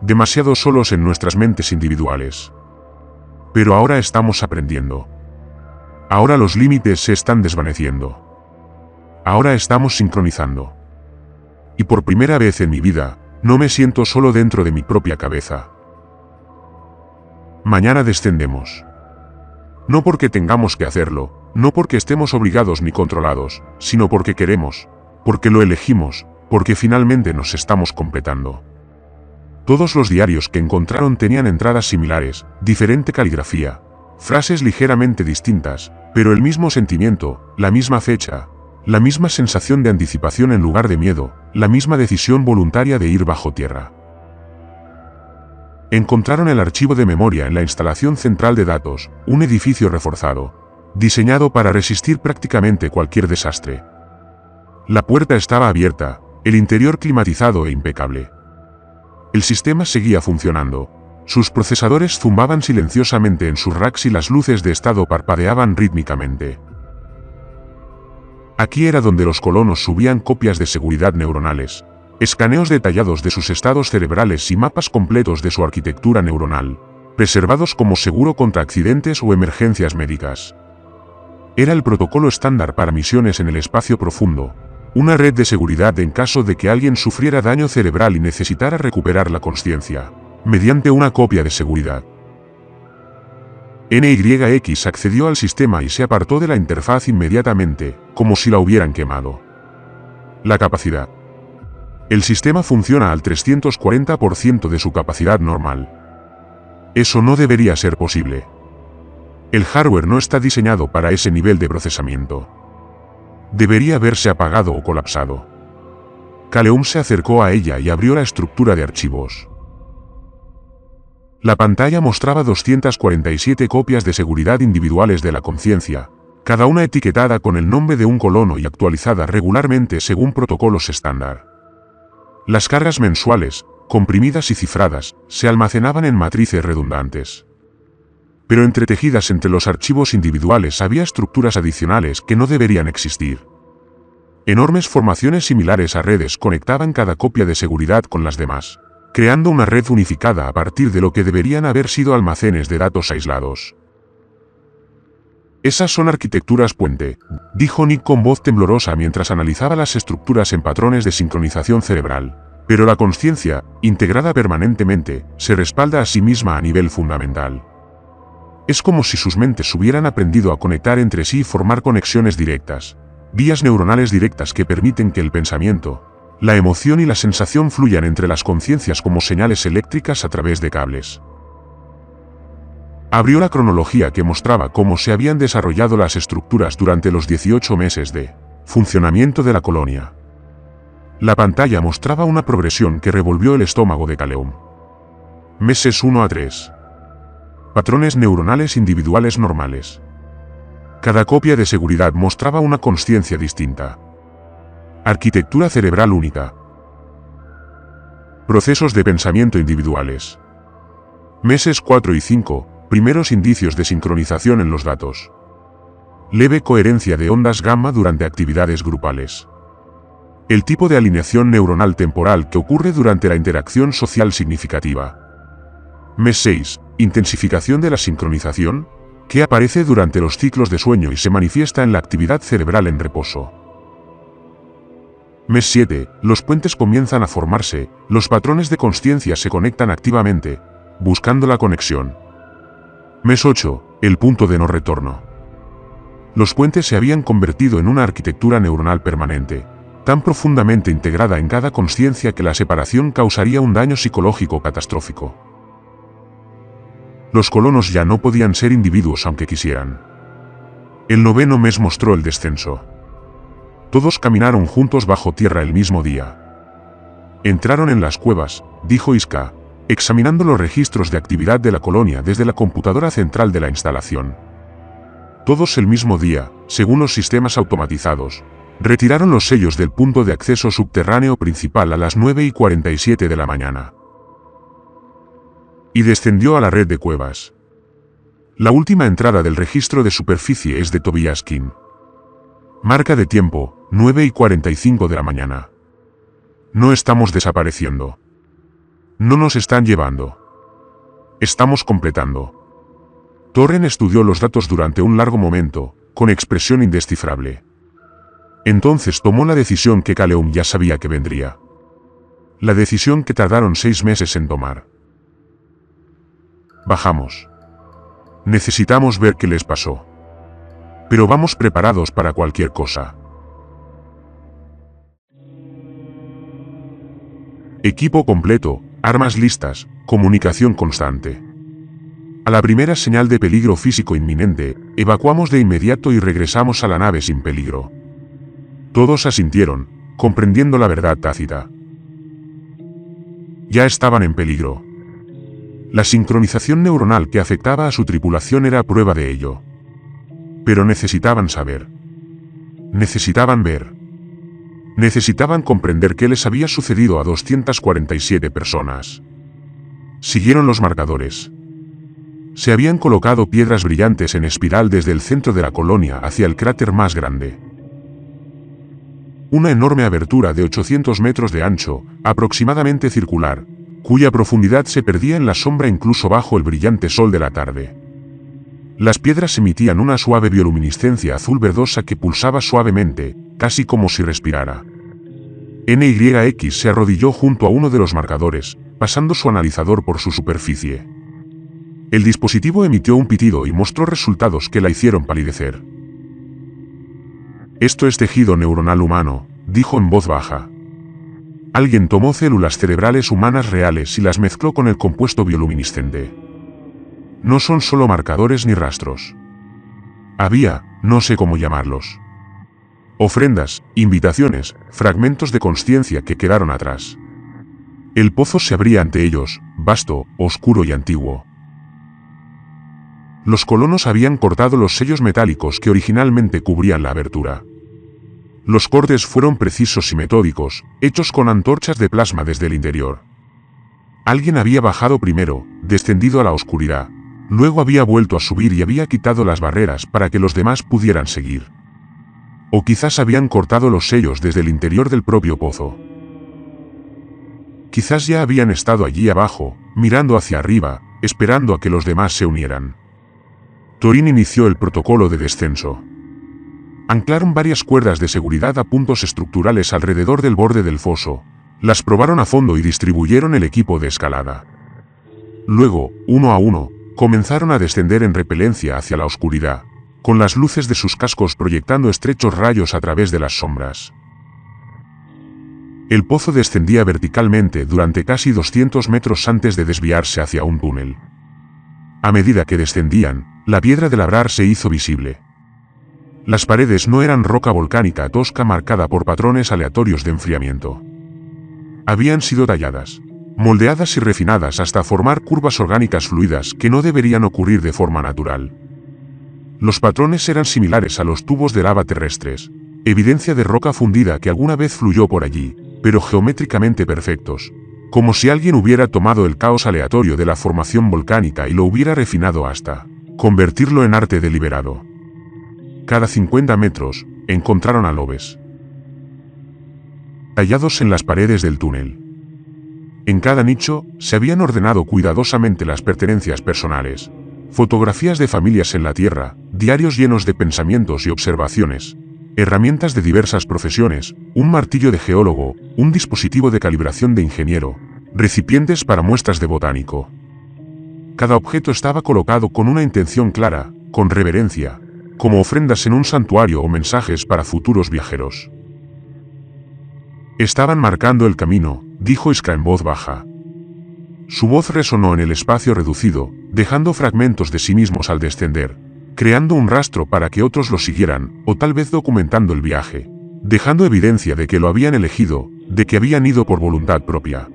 [SPEAKER 1] Demasiado solos en nuestras mentes individuales. Pero ahora estamos aprendiendo. Ahora los límites se están desvaneciendo. Ahora estamos sincronizando. Y por primera vez en mi vida, no me siento solo dentro de mi propia cabeza. Mañana descendemos. No porque tengamos que hacerlo, no porque estemos obligados ni controlados, sino porque queremos, porque lo elegimos, porque finalmente nos estamos completando. Todos los diarios que encontraron tenían entradas similares, diferente caligrafía, frases ligeramente distintas, pero el mismo sentimiento, la misma fecha, la misma sensación de anticipación en lugar de miedo, la misma decisión voluntaria de ir bajo tierra. Encontraron el archivo de memoria en la instalación central de datos, un edificio reforzado, diseñado para resistir prácticamente cualquier desastre. La puerta estaba abierta, el interior climatizado e impecable. El sistema seguía funcionando. Sus procesadores zumbaban silenciosamente en sus racks y las luces de estado parpadeaban rítmicamente. Aquí era donde los colonos subían copias de seguridad neuronales, escaneos detallados de sus estados cerebrales y mapas completos de su arquitectura neuronal, preservados como seguro contra accidentes o emergencias médicas. Era el protocolo estándar para misiones en el espacio profundo, una red de seguridad en caso de que alguien sufriera daño cerebral y necesitara recuperar la consciencia, mediante una copia de seguridad. NYX accedió al sistema y se apartó de la interfaz inmediatamente, como si la hubieran quemado. La capacidad. El sistema funciona al 340% de su capacidad normal. Eso no debería ser posible. El hardware no está diseñado para ese nivel de procesamiento. Debería haberse apagado o colapsado. Caleume se acercó a ella y abrió la estructura de archivos. La pantalla mostraba 247 copias de seguridad individuales de la conciencia, cada una etiquetada con el nombre de un colono y actualizada regularmente según protocolos estándar. Las cargas mensuales, comprimidas y cifradas, se almacenaban en matrices redundantes. Pero entretejidas entre los archivos individuales había estructuras adicionales que no deberían existir. Enormes formaciones similares a redes conectaban cada copia de seguridad con las demás, creando una red unificada a partir de lo que deberían haber sido almacenes de datos aislados. Esas son arquitecturas puente, dijo Nick con voz temblorosa mientras analizaba las estructuras en patrones de sincronización cerebral. Pero la consciencia, integrada permanentemente, se respalda a sí misma a nivel fundamental. Es como si sus mentes hubieran aprendido a conectar entre sí y formar conexiones directas, vías neuronales directas que permiten que el pensamiento, la emoción y la sensación fluyan entre las conciencias como señales eléctricas a través de cables. Abrió la cronología que mostraba cómo se habían desarrollado las estructuras durante los 18 meses de funcionamiento de la colonia. La pantalla mostraba una progresión que revolvió el estómago de Caleum. Meses 1 a 3. Patrones neuronales individuales normales. Cada copia de seguridad mostraba una consciencia distinta. Arquitectura cerebral única. Procesos de pensamiento individuales. Meses 4 y 5. Primeros indicios de sincronización en los datos. Leve coherencia de ondas gamma durante actividades grupales. El tipo de alineación neuronal temporal que ocurre durante la interacción social significativa. Mes 6. Intensificación de la sincronización, que aparece durante los ciclos de sueño y se manifiesta en la actividad cerebral en reposo. Mes 7. Los puentes comienzan a formarse, los patrones de consciencia se conectan activamente, buscando la conexión. Mes 8. El punto de no retorno. Los puentes se habían convertido en una arquitectura neuronal permanente, tan profundamente integrada en cada consciencia que la separación causaría un daño psicológico catastrófico. Los colonos ya no podían ser individuos aunque quisieran. El 9º mes mostró el descenso. Todos caminaron juntos bajo tierra el mismo día. Entraron en las cuevas, dijo Iska, examinando los registros de actividad de la colonia desde la computadora central de la instalación. Todos el mismo día, según los sistemas automatizados, retiraron los sellos del punto de acceso subterráneo principal a las 9:47 de la mañana. Y descendió a la red de cuevas. La última entrada del registro de superficie es de Tobias King. Marca de tiempo, 9:45 de la mañana. No estamos desapareciendo. No nos están llevando. Estamos completando. Torren estudió los datos durante un largo momento, con expresión indescifrable. Entonces tomó la decisión que Caleum ya sabía que vendría. La decisión que tardaron 6 meses en tomar. Bajamos. Necesitamos ver qué les pasó. Pero vamos preparados para cualquier cosa. Equipo completo, armas listas, comunicación constante. A la primera señal de peligro físico inminente, evacuamos de inmediato y regresamos a la nave sin peligro. Todos asintieron, comprendiendo la verdad tácita. Ya estaban en peligro. La sincronización neuronal que afectaba a su tripulación era prueba de ello. Pero necesitaban saber. Necesitaban ver. Necesitaban comprender qué les había sucedido a 247 personas. Siguieron los marcadores. Se habían colocado piedras brillantes en espiral desde el centro de la colonia hacia el cráter más grande. Una enorme abertura de 800 metros de ancho, aproximadamente circular, cuya profundidad se perdía en la sombra incluso bajo el brillante sol de la tarde. Las piedras emitían una suave bioluminiscencia azul verdosa que pulsaba suavemente, casi como si respirara. NYX se arrodilló junto a uno de los marcadores, pasando su analizador por su superficie. El dispositivo emitió un pitido y mostró resultados que la hicieron palidecer. Esto es tejido neuronal humano, dijo en voz baja. Alguien tomó células cerebrales humanas reales y las mezcló con el compuesto bioluminiscente. No son solo marcadores ni rastros. Había, no sé cómo llamarlos, ofrendas, invitaciones, fragmentos de consciencia que quedaron atrás. El pozo se abría ante ellos, vasto, oscuro y antiguo. Los colonos habían cortado los sellos metálicos que originalmente cubrían la abertura. Los cortes fueron precisos y metódicos, hechos con antorchas de plasma desde el interior. Alguien había bajado primero, descendido a la oscuridad, luego había vuelto a subir y había quitado las barreras para que los demás pudieran seguir. O quizás habían cortado los sellos desde el interior del propio pozo. Quizás ya habían estado allí abajo, mirando hacia arriba, esperando a que los demás se unieran. Torin inició el protocolo de descenso. Anclaron varias cuerdas de seguridad a puntos estructurales alrededor del borde del foso, las probaron a fondo y distribuyeron el equipo de escalada. Luego, uno a uno, comenzaron a descender en repelencia hacia la oscuridad, con las luces de sus cascos proyectando estrechos rayos a través de las sombras. El pozo descendía verticalmente durante casi 200 metros antes de desviarse hacia un túnel. A medida que descendían, la piedra de labrar se hizo visible. Las paredes no eran roca volcánica tosca marcada por patrones aleatorios de enfriamiento. Habían sido talladas, moldeadas y refinadas hasta formar curvas orgánicas fluidas que no deberían ocurrir de forma natural. Los patrones eran similares a los tubos de lava terrestres, evidencia de roca fundida que alguna vez fluyó por allí, pero geométricamente perfectos, como si alguien hubiera tomado el caos aleatorio de la formación volcánica y lo hubiera refinado hasta convertirlo en arte deliberado. Cada 50 metros, encontraron alobes tallados en las paredes del túnel. En cada nicho, se habían ordenado cuidadosamente las pertenencias personales, fotografías de familias en la tierra, diarios llenos de pensamientos y observaciones, herramientas de diversas profesiones, un martillo de geólogo, un dispositivo de calibración de ingeniero, recipientes para muestras de botánico. Cada objeto estaba colocado con una intención clara, con reverencia, como ofrendas en un santuario o mensajes para futuros viajeros. Estaban marcando el camino, dijo Iskra en voz baja. Su voz resonó en el espacio reducido, dejando fragmentos de sí mismos al descender, creando un rastro para que otros lo siguieran, o tal vez documentando el viaje, dejando evidencia de que lo habían elegido, de que habían ido por voluntad propia.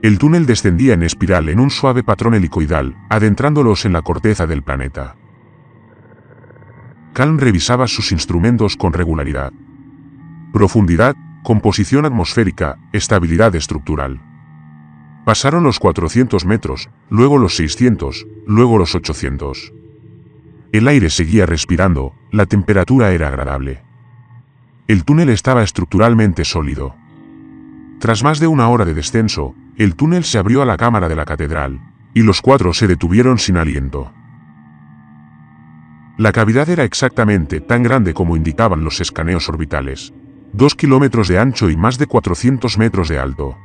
[SPEAKER 1] El túnel descendía en espiral en un suave patrón helicoidal, adentrándolos en la corteza del planeta. Calm revisaba sus instrumentos con regularidad. Profundidad, composición atmosférica, estabilidad estructural. Pasaron los 400 metros, luego los 600, luego los 800. El aire seguía respirando, la temperatura era agradable. El túnel estaba estructuralmente sólido. Tras más de una hora de descenso, el túnel se abrió a la cámara de la catedral, y los cuatro se detuvieron sin aliento. La cavidad era exactamente tan grande como indicaban los escaneos orbitales, 2 kilómetros de ancho y más de 400 metros de alto.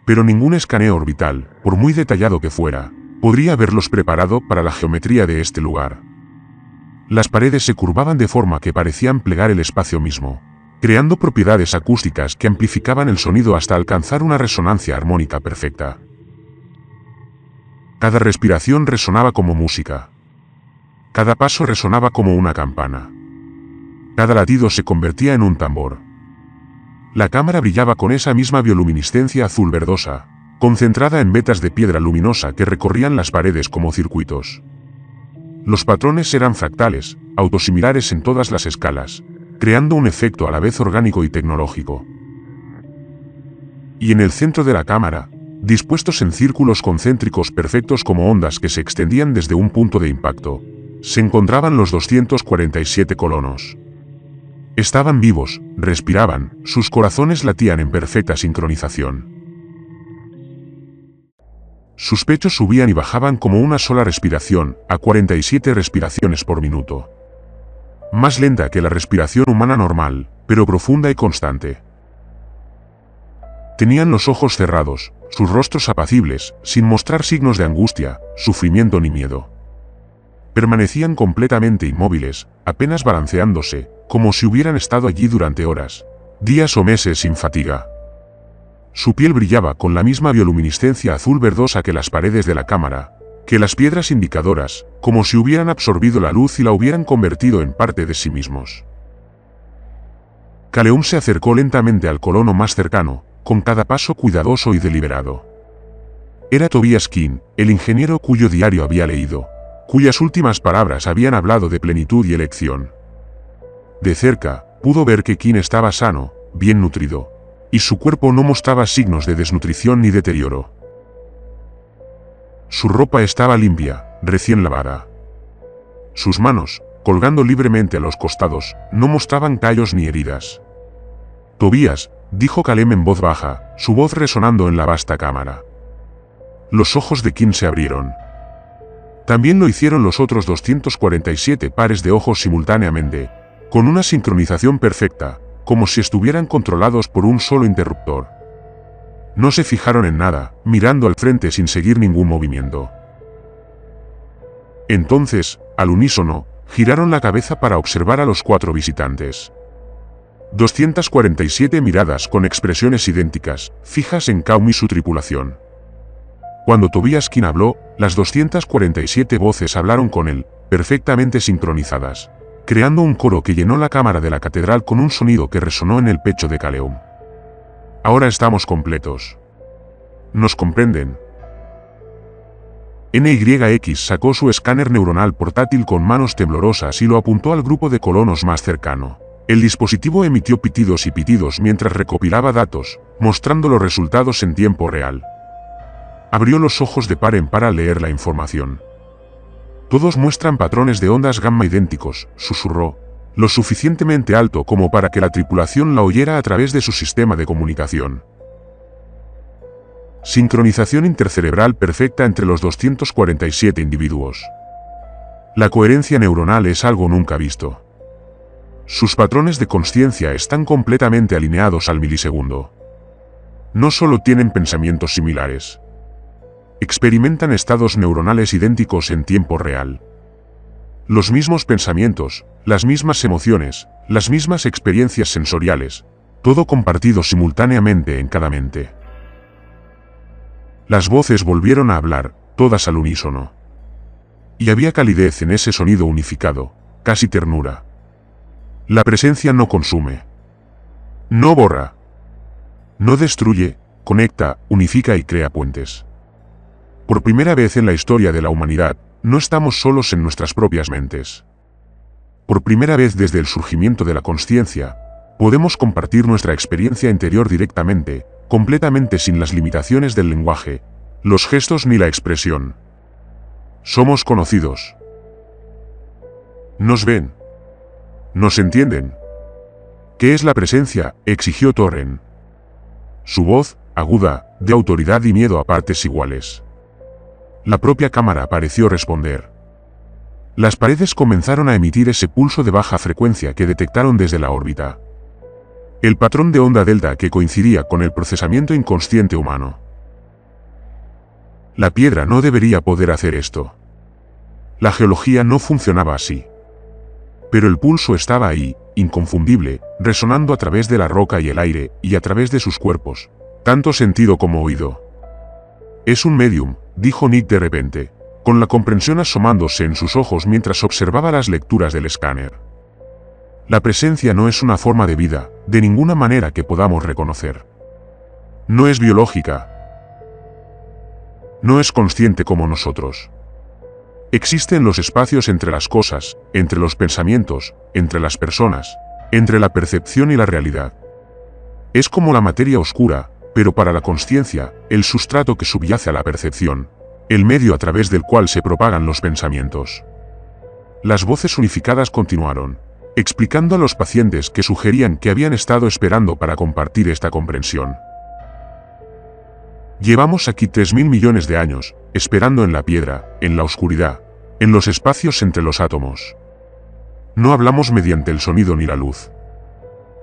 [SPEAKER 1] Pero ningún escaneo orbital, por muy detallado que fuera, podría haberlos preparado para la geometría de este lugar. Las paredes se curvaban de forma que parecían plegar el espacio mismo, creando propiedades acústicas que amplificaban el sonido hasta alcanzar una resonancia armónica perfecta. Cada respiración resonaba como música. Cada paso resonaba como una campana. Cada latido se convertía en un tambor. La cámara brillaba con esa misma bioluminiscencia azul verdosa, concentrada en vetas de piedra luminosa que recorrían las paredes como circuitos. Los patrones eran fractales, autosimilares en todas las escalas, creando un efecto a la vez orgánico y tecnológico. Y en el centro de la cámara, dispuestos en círculos concéntricos perfectos como ondas que se extendían desde un punto de impacto, se encontraban los 247 colonos. Estaban vivos, respiraban, sus corazones latían en perfecta sincronización. Sus pechos subían y bajaban como una sola respiración, a 47 respiraciones por minuto. Más lenta que la respiración humana normal, pero profunda y constante. Tenían los ojos cerrados, sus rostros apacibles, sin mostrar signos de angustia, sufrimiento ni miedo. Permanecían completamente inmóviles, apenas balanceándose, como si hubieran estado allí durante horas, días o meses sin fatiga. Su piel brillaba con la misma bioluminiscencia azul verdosa que las paredes de la cámara, que las piedras indicadoras, como si hubieran absorbido la luz y la hubieran convertido en parte de sí mismos. Kaleum se acercó lentamente al colono más cercano, con cada paso cuidadoso y deliberado. Era Tobias King, el ingeniero cuyo diario había leído, cuyas últimas palabras habían hablado de plenitud y elección. De cerca, pudo ver que King estaba sano, bien nutrido, y su cuerpo no mostraba signos de desnutrición ni deterioro. Su ropa estaba limpia, recién lavada. Sus manos, colgando libremente a los costados, no mostraban callos ni heridas. Tobías, dijo Kalem en voz baja, su voz resonando en la vasta cámara. Los ojos de King se abrieron. También lo hicieron los otros 247 pares de ojos simultáneamente, con una sincronización perfecta, como si estuvieran controlados por un solo interruptor. No se fijaron en nada, mirando al frente sin seguir ningún movimiento. Entonces, al unísono, giraron la cabeza para observar a los 4 visitantes. 247 miradas con expresiones idénticas, fijas en Kaum y su tripulación. Cuando Tobias King habló, las 247 voces hablaron con él, perfectamente sincronizadas, creando un coro que llenó la cámara de la catedral con un sonido que resonó en el pecho de Kaleum. Ahora estamos completos. ¿Nos comprenden? NYX sacó su escáner neuronal portátil con manos temblorosas y lo apuntó al grupo de colonos más cercano. El dispositivo emitió pitidos y pitidos mientras recopilaba datos, mostrando los resultados en tiempo real. Abrió los ojos de par en par al leer la información. Todos muestran patrones de ondas gamma idénticos, susurró, lo suficientemente alto como para que la tripulación la oyera a través de su sistema de comunicación. Sincronización intercerebral perfecta entre los 247 individuos. La coherencia neuronal es algo nunca visto. Sus patrones de consciencia están completamente alineados al milisegundo. No solo tienen pensamientos similares. Experimentan estados neuronales idénticos en tiempo real. Los mismos pensamientos, las mismas emociones, las mismas experiencias sensoriales, todo compartido simultáneamente en cada mente. Las voces volvieron a hablar, todas al unísono. Y había calidez en ese sonido unificado, casi ternura. La presencia no consume. No borra. No destruye, conecta, unifica y crea puentes. Por primera vez en la historia de la humanidad, no estamos solos en nuestras propias mentes. Por primera vez desde el surgimiento de la consciencia, podemos compartir nuestra experiencia interior directamente, completamente sin las limitaciones del lenguaje, los gestos ni la expresión. Somos conocidos. Nos ven. Nos entienden. ¿Qué es la presencia?, exigió Torren. Su voz, aguda, de autoridad y miedo a partes iguales. La propia cámara pareció responder. Las paredes comenzaron a emitir ese pulso de baja frecuencia que detectaron desde la órbita. El patrón de onda delta que coincidía con el procesamiento inconsciente humano. La piedra no debería poder hacer esto. La geología no funcionaba así. Pero el pulso estaba ahí, inconfundible, resonando a través de la roca y el aire, y a través de sus cuerpos, tanto sentido como oído. Es un medium, dijo Nick de repente, con la comprensión asomándose en sus ojos mientras observaba las lecturas del escáner. La presencia no es una forma de vida, de ninguna manera que podamos reconocer. No es biológica. No es consciente como nosotros. Existe en los espacios entre las cosas, entre los pensamientos, entre las personas, entre la percepción y la realidad. Es como la materia oscura, pero para la consciencia, el sustrato que subyace a la percepción, el medio a través del cual se propagan los pensamientos. Las voces unificadas continuaron, explicando a los pacientes que sugerían que habían estado esperando para compartir esta comprensión. Llevamos aquí 3.000 millones de años, esperando en la piedra, en la oscuridad, en los espacios entre los átomos. No hablamos mediante el sonido ni la luz.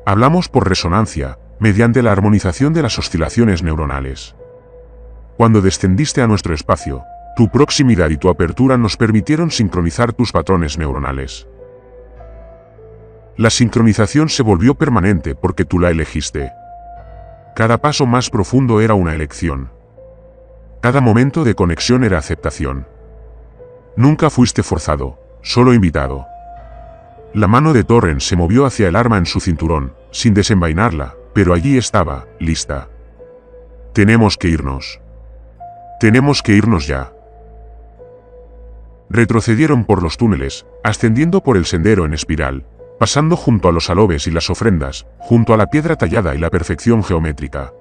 [SPEAKER 1] Hablamos por resonancia, mediante la armonización de las oscilaciones neuronales. Cuando descendiste a nuestro espacio, tu proximidad y tu apertura nos permitieron sincronizar tus patrones neuronales. La sincronización se volvió permanente porque tú la elegiste. Cada paso más profundo era una elección. Cada momento de conexión era aceptación. Nunca fuiste forzado, solo invitado. La mano de Torren se movió hacia el arma en su cinturón, sin desenvainarla, pero allí estaba, lista. Tenemos que irnos. Tenemos que irnos ya. Retrocedieron por los túneles, ascendiendo por el sendero en espiral, pasando junto a los alobes y las ofrendas, junto a la piedra tallada y la perfección geométrica.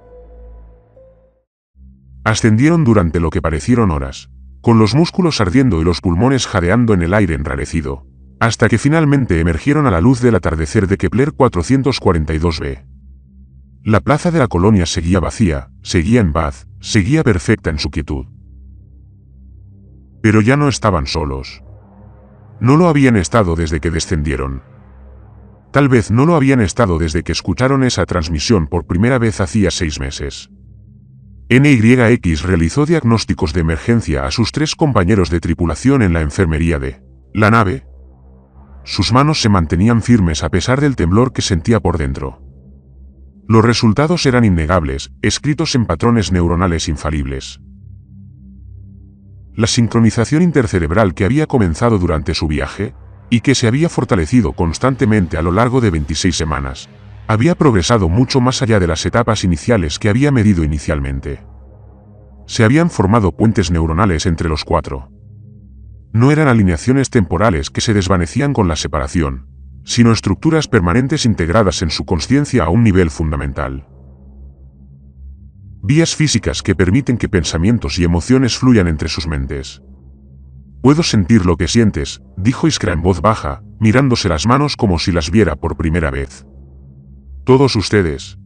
[SPEAKER 1] Ascendieron durante lo que parecieron horas, con los músculos ardiendo y los pulmones jadeando en el aire enrarecido, hasta que finalmente emergieron a la luz del atardecer de Kepler 442b. La plaza de la colonia seguía vacía, seguía en paz, seguía perfecta en su quietud. Pero ya no estaban solos. No lo habían estado desde que descendieron. Tal vez no lo habían estado desde que escucharon esa transmisión por primera vez hacía 6 meses. NYX realizó diagnósticos de emergencia a sus 3 compañeros de tripulación en la enfermería de la nave. Sus manos se mantenían firmes a pesar del temblor que sentía por dentro. Los resultados eran innegables, escritos en patrones neuronales infalibles. La sincronización intercerebral que había comenzado durante su viaje, y que se había fortalecido constantemente a lo largo de 26 semanas, había progresado mucho más allá de las etapas iniciales que había medido inicialmente. Se habían formado puentes neuronales entre los 4. No eran alineaciones temporales que se desvanecían con la separación, sino estructuras permanentes integradas en su consciencia a un nivel fundamental. Vías físicas que permiten que pensamientos y emociones fluyan entre sus mentes. «Puedo sentir lo que sientes», dijo Iskra en voz baja, mirándose las manos como si las viera por primera vez. «Todos ustedes».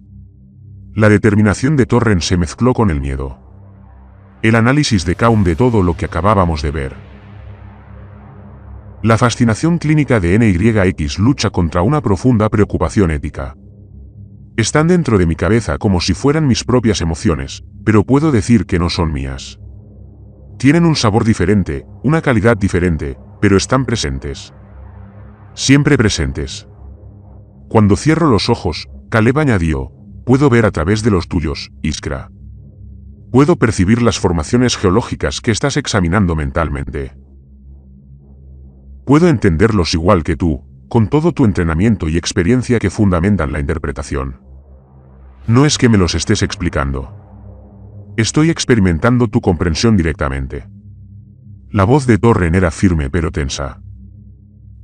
[SPEAKER 1] La determinación de Torren se mezcló con el miedo. El análisis de Kaum de todo lo que acabábamos de ver. La fascinación clínica de NYX lucha contra una profunda preocupación ética. Están dentro de mi cabeza como si fueran mis propias emociones, pero puedo decir que no son mías. Tienen un sabor diferente, una calidad diferente, pero están presentes. Siempre presentes. Cuando cierro los ojos, Caleb añadió, puedo ver a través de los tuyos, Iskra. Puedo percibir las formaciones geológicas que estás examinando mentalmente. Puedo entenderlos igual que tú, con todo tu entrenamiento y experiencia que fundamentan la interpretación. No es que me los estés explicando. Estoy experimentando tu comprensión directamente. La voz de Torren era firme pero tensa.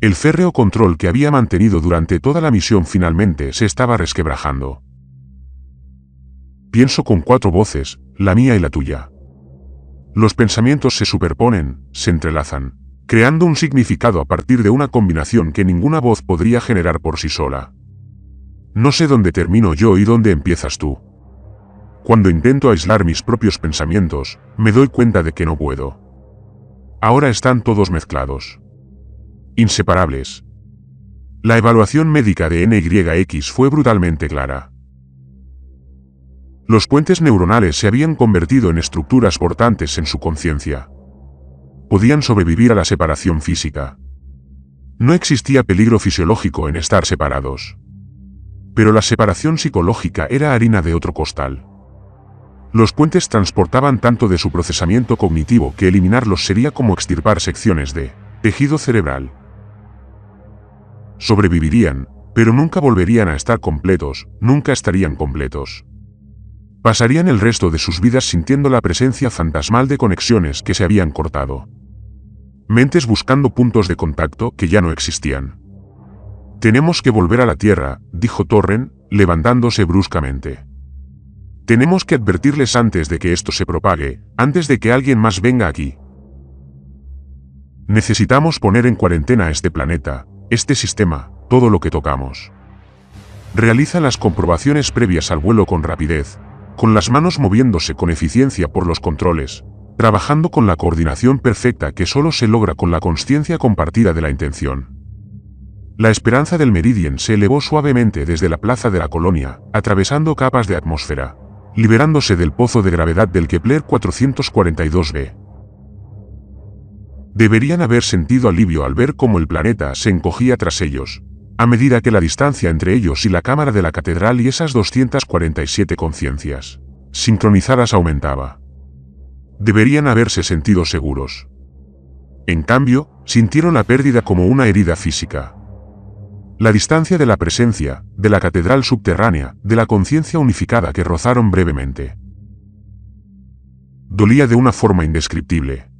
[SPEAKER 1] El férreo control que había mantenido durante toda la misión finalmente se estaba resquebrajando. Pienso con 4 voces, la mía y la tuya. Los pensamientos se superponen, se entrelazan, creando un significado a partir de una combinación que ninguna voz podría generar por sí sola. No sé dónde termino yo y dónde empiezas tú. Cuando intento aislar mis propios pensamientos, me doy cuenta de que no puedo. Ahora están todos mezclados. Inseparables. La evaluación médica de NYX fue brutalmente clara. Los puentes neuronales se habían convertido en estructuras portantes en su conciencia. Podían sobrevivir a la separación física. No existía peligro fisiológico en estar separados. Pero la separación psicológica era harina de otro costal. Los puentes transportaban tanto de su procesamiento cognitivo que eliminarlos sería como extirpar secciones de tejido cerebral. Sobrevivirían, pero nunca volverían a estar completos, nunca estarían completos. Pasarían el resto de sus vidas sintiendo la presencia fantasmal de conexiones que se habían cortado. Mentes buscando puntos de contacto que ya no existían. Tenemos que volver a la Tierra, dijo Torren, levantándose bruscamente. Tenemos que advertirles antes de que esto se propague, antes de que alguien más venga aquí. Necesitamos poner en cuarentena este planeta, este sistema, todo lo que tocamos. Realiza las comprobaciones previas al vuelo con rapidez, con las manos moviéndose con eficiencia por los controles, trabajando con la coordinación perfecta que solo se logra con la consciencia compartida de la intención. La esperanza del Meridian se elevó suavemente desde la plaza de la colonia, atravesando capas de atmósfera, liberándose del pozo de gravedad del Kepler 442b. Deberían haber sentido alivio al ver cómo el planeta se encogía tras ellos, a medida que la distancia entre ellos y la cámara de la catedral y esas 247 conciencias sincronizadas aumentaba. Deberían haberse sentido seguros. En cambio, sintieron la pérdida como una herida física. La distancia de la presencia, de la catedral subterránea, de la conciencia unificada que rozaron brevemente. Dolía de una forma indescriptible.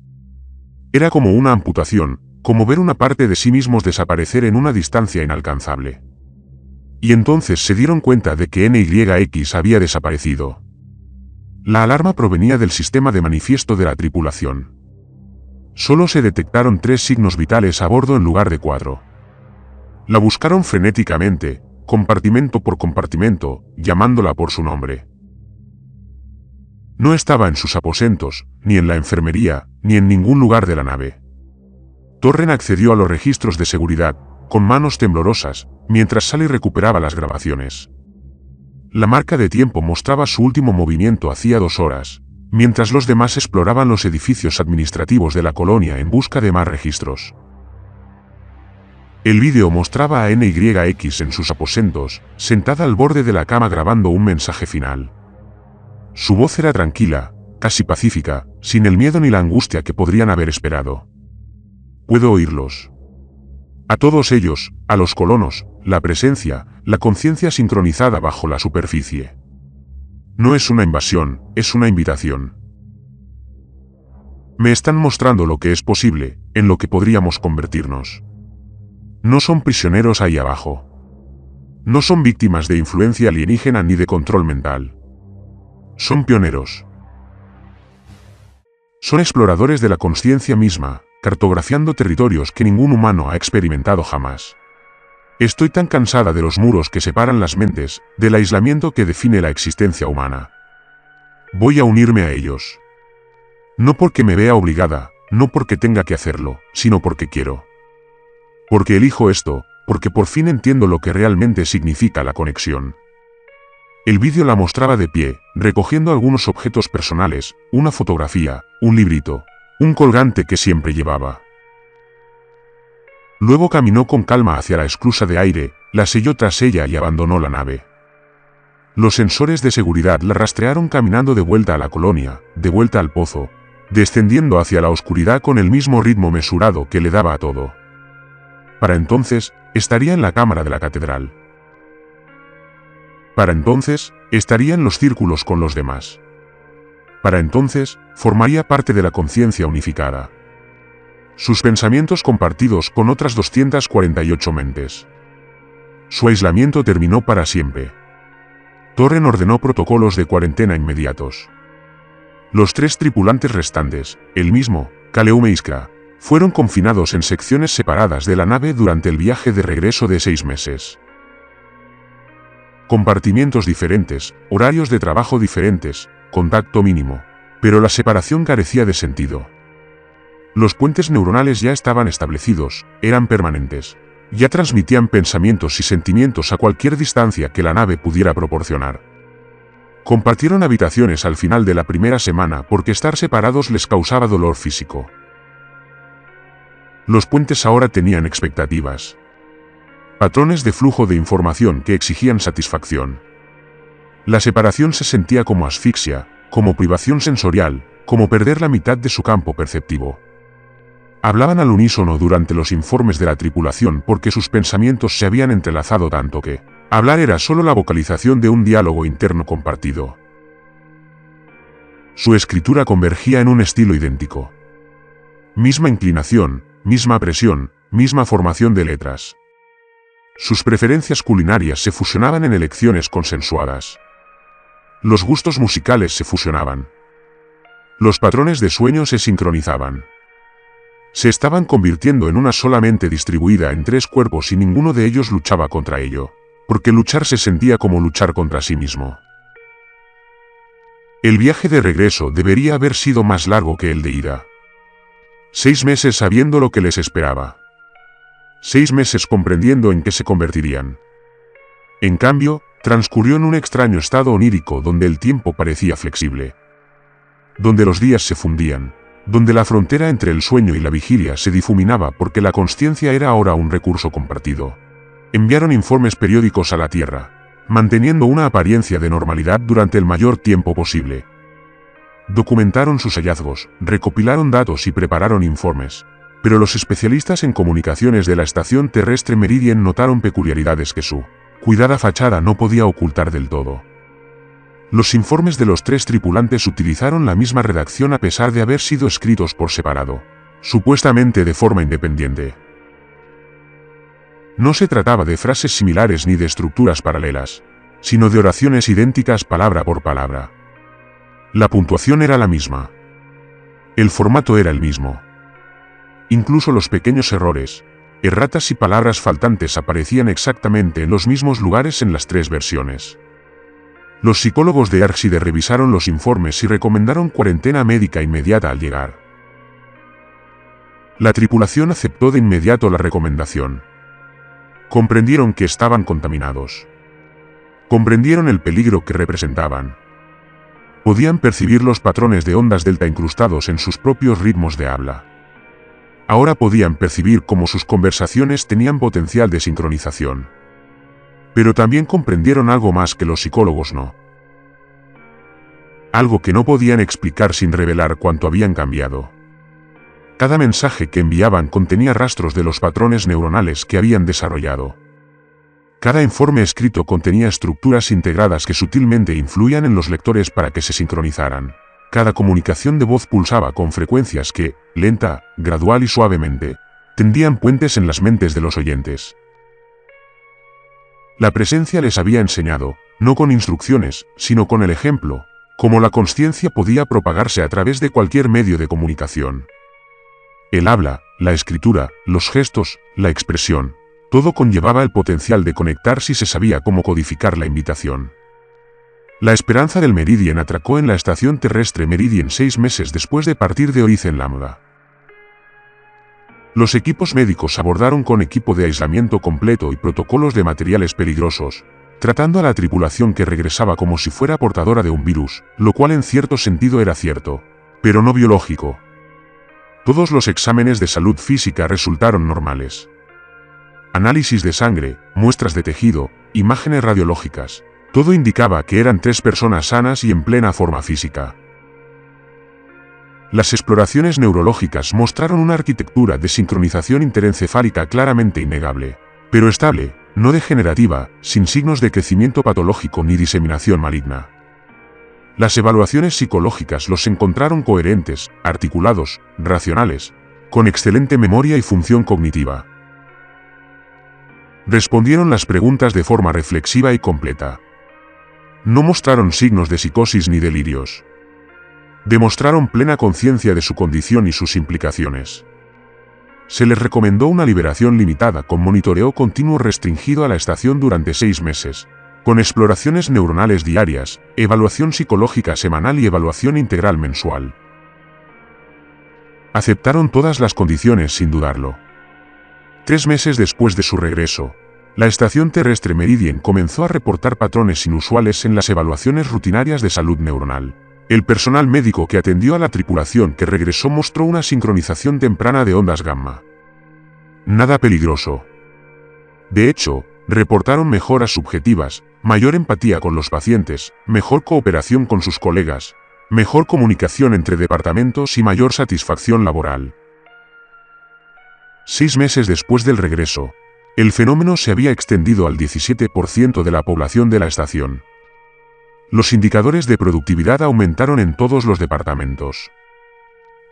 [SPEAKER 1] Era como una amputación, como ver una parte de sí mismos desaparecer en una distancia inalcanzable. Y entonces se dieron cuenta de que NYX había desaparecido. La alarma provenía del sistema de manifiesto de la tripulación. Solo se detectaron 3 signos vitales a bordo en lugar de 4. La buscaron frenéticamente, compartimento por compartimento, llamándola por su nombre. No estaba en sus aposentos, ni en la enfermería, ni en ningún lugar de la nave. Torren accedió a los registros de seguridad, con manos temblorosas, mientras Sally recuperaba las grabaciones. La marca de tiempo mostraba su último movimiento hacía 2 horas, mientras los demás exploraban los edificios administrativos de la colonia en busca de más registros. El vídeo mostraba a NYX en sus aposentos, sentada al borde de la cama grabando un mensaje final. Su voz era tranquila, casi pacífica, sin el miedo ni la angustia que podrían haber esperado. Puedo oírlos. A todos ellos, a los colonos, la presencia, la conciencia sincronizada bajo la superficie. No es una invasión, es una invitación. Me están mostrando lo que es posible, en lo que podríamos convertirnos. No son prisioneros ahí abajo. No son víctimas de influencia alienígena ni de control mental. Son pioneros. Son exploradores de la consciencia misma, cartografiando territorios que ningún humano ha experimentado jamás. Estoy tan cansada de los muros que separan las mentes, del aislamiento que define la existencia humana. Voy a unirme a ellos. No porque me vea obligada, no porque tenga que hacerlo, sino porque quiero. Porque elijo esto, porque por fin entiendo lo que realmente significa la conexión. El vídeo la mostraba de pie, recogiendo algunos objetos personales, una fotografía, un librito, un colgante que siempre llevaba. Luego caminó con calma hacia la esclusa de aire, la selló tras ella y abandonó la nave. Los sensores de seguridad la rastrearon caminando de vuelta a la colonia, de vuelta al pozo, descendiendo hacia la oscuridad con el mismo ritmo mesurado que le daba a todo. Para entonces, estaría en la cámara de la catedral. Para entonces, estaría en los círculos con los demás. Para entonces, formaría parte de la conciencia unificada. Sus pensamientos compartidos con otras 248 mentes. Su aislamiento terminó para siempre. Torren ordenó protocolos de cuarentena inmediatos. Los 3 tripulantes restantes, el mismo, Kaleume Iskra, fueron confinados en secciones separadas de la nave durante el viaje de regreso de 6 meses. Compartimientos diferentes, horarios de trabajo diferentes, contacto mínimo, pero la separación carecía de sentido. Los puentes neuronales ya estaban establecidos, eran permanentes. Ya transmitían pensamientos y sentimientos a cualquier distancia que la nave pudiera proporcionar. Compartieron habitaciones al final de la primera semana porque estar separados les causaba dolor físico. Los puentes ahora tenían expectativas. Patrones de flujo de información que exigían satisfacción. La separación se sentía como asfixia, como privación sensorial, como perder la mitad de su campo perceptivo. Hablaban al unísono durante los informes de la tripulación porque sus pensamientos se habían entrelazado tanto que hablar era solo la vocalización de un diálogo interno compartido. Su escritura convergía en un estilo idéntico. Misma inclinación, misma presión, misma formación de letras. Sus preferencias culinarias se fusionaban en elecciones consensuadas. Los gustos musicales se fusionaban. Los patrones de sueño se sincronizaban. Se estaban convirtiendo en una sola mente distribuida en 3 cuerpos y ninguno de ellos luchaba contra ello, porque luchar se sentía como luchar contra sí mismo. El viaje de regreso debería haber sido más largo que el de ida. 6 meses sabiendo lo que les esperaba. 6 meses comprendiendo en qué se convertirían. En cambio, transcurrió en un extraño estado onírico donde el tiempo parecía flexible. Donde los días se fundían. Donde la frontera entre el sueño y la vigilia se difuminaba porque la consciencia era ahora un recurso compartido. Enviaron informes periódicos a la Tierra, manteniendo una apariencia de normalidad durante el mayor tiempo posible. Documentaron sus hallazgos, recopilaron datos y prepararon informes, pero los especialistas en comunicaciones de la estación terrestre Meridian notaron peculiaridades que su cuidada fachada no podía ocultar del todo. Los informes de los 3 tripulantes utilizaron la misma redacción a pesar de haber sido escritos por separado, supuestamente de forma independiente. No se trataba de frases similares ni de estructuras paralelas, sino de oraciones idénticas palabra por palabra. La puntuación era la misma. El formato era el mismo. Incluso los pequeños errores, erratas y palabras faltantes aparecían exactamente en los mismos lugares en las 3 versiones. Los psicólogos de Arkside revisaron los informes y recomendaron cuarentena médica inmediata al llegar. La tripulación aceptó de inmediato la recomendación. Comprendieron que estaban contaminados. Comprendieron el peligro que representaban. Podían percibir los patrones de ondas delta incrustados en sus propios ritmos de habla. Ahora podían percibir cómo sus conversaciones tenían potencial de sincronización. Pero también comprendieron algo más que los psicólogos no. Algo que no podían explicar sin revelar cuánto habían cambiado. Cada mensaje que enviaban contenía rastros de los patrones neuronales que habían desarrollado. Cada informe escrito contenía estructuras integradas que sutilmente influían en los lectores para que se sincronizaran. Cada comunicación de voz pulsaba con frecuencias que, lenta, gradual y suavemente, tendían puentes en las mentes de los oyentes. La presencia les había enseñado, no con instrucciones, sino con el ejemplo, cómo la consciencia podía propagarse a través de cualquier medio de comunicación. El habla, la escritura, los gestos, la expresión, todo conllevaba el potencial de conectar si se sabía cómo codificar la invitación. La esperanza del Meridian atracó en la estación terrestre Meridian 6 meses después de partir de Horizon Lambda. Los equipos médicos abordaron con equipo de aislamiento completo y protocolos de materiales peligrosos, tratando a la tripulación que regresaba como si fuera portadora de un virus, lo cual en cierto sentido era cierto, pero no biológico. Todos los exámenes de salud física resultaron normales. Análisis de sangre, muestras de tejido, imágenes radiológicas, todo indicaba que eran 3 personas sanas y en plena forma física. Las exploraciones neurológicas mostraron una arquitectura de sincronización interencefálica claramente innegable, pero estable, no degenerativa, sin signos de crecimiento patológico ni diseminación maligna. Las evaluaciones psicológicas los encontraron coherentes, articulados, racionales, con excelente memoria y función cognitiva. Respondieron las preguntas de forma reflexiva y completa. No mostraron signos de psicosis ni delirios. Demostraron plena conciencia de su condición y sus implicaciones. Se les recomendó una liberación limitada con monitoreo continuo restringido a la estación durante 6 meses, con exploraciones neuronales diarias, evaluación psicológica semanal y evaluación integral mensual. Aceptaron todas las condiciones sin dudarlo. 3 meses después de su regreso, la estación terrestre Meridian comenzó a reportar patrones inusuales en las evaluaciones rutinarias de salud neuronal. El personal médico que atendió a la tripulación que regresó mostró una sincronización temprana de ondas gamma. Nada peligroso. De hecho, reportaron mejoras subjetivas, mayor empatía con los pacientes, mejor cooperación con sus colegas, mejor comunicación entre departamentos y mayor satisfacción laboral. 6 meses después del regreso, el fenómeno se había extendido al 17% de la población de la estación. Los indicadores de productividad aumentaron en todos los departamentos.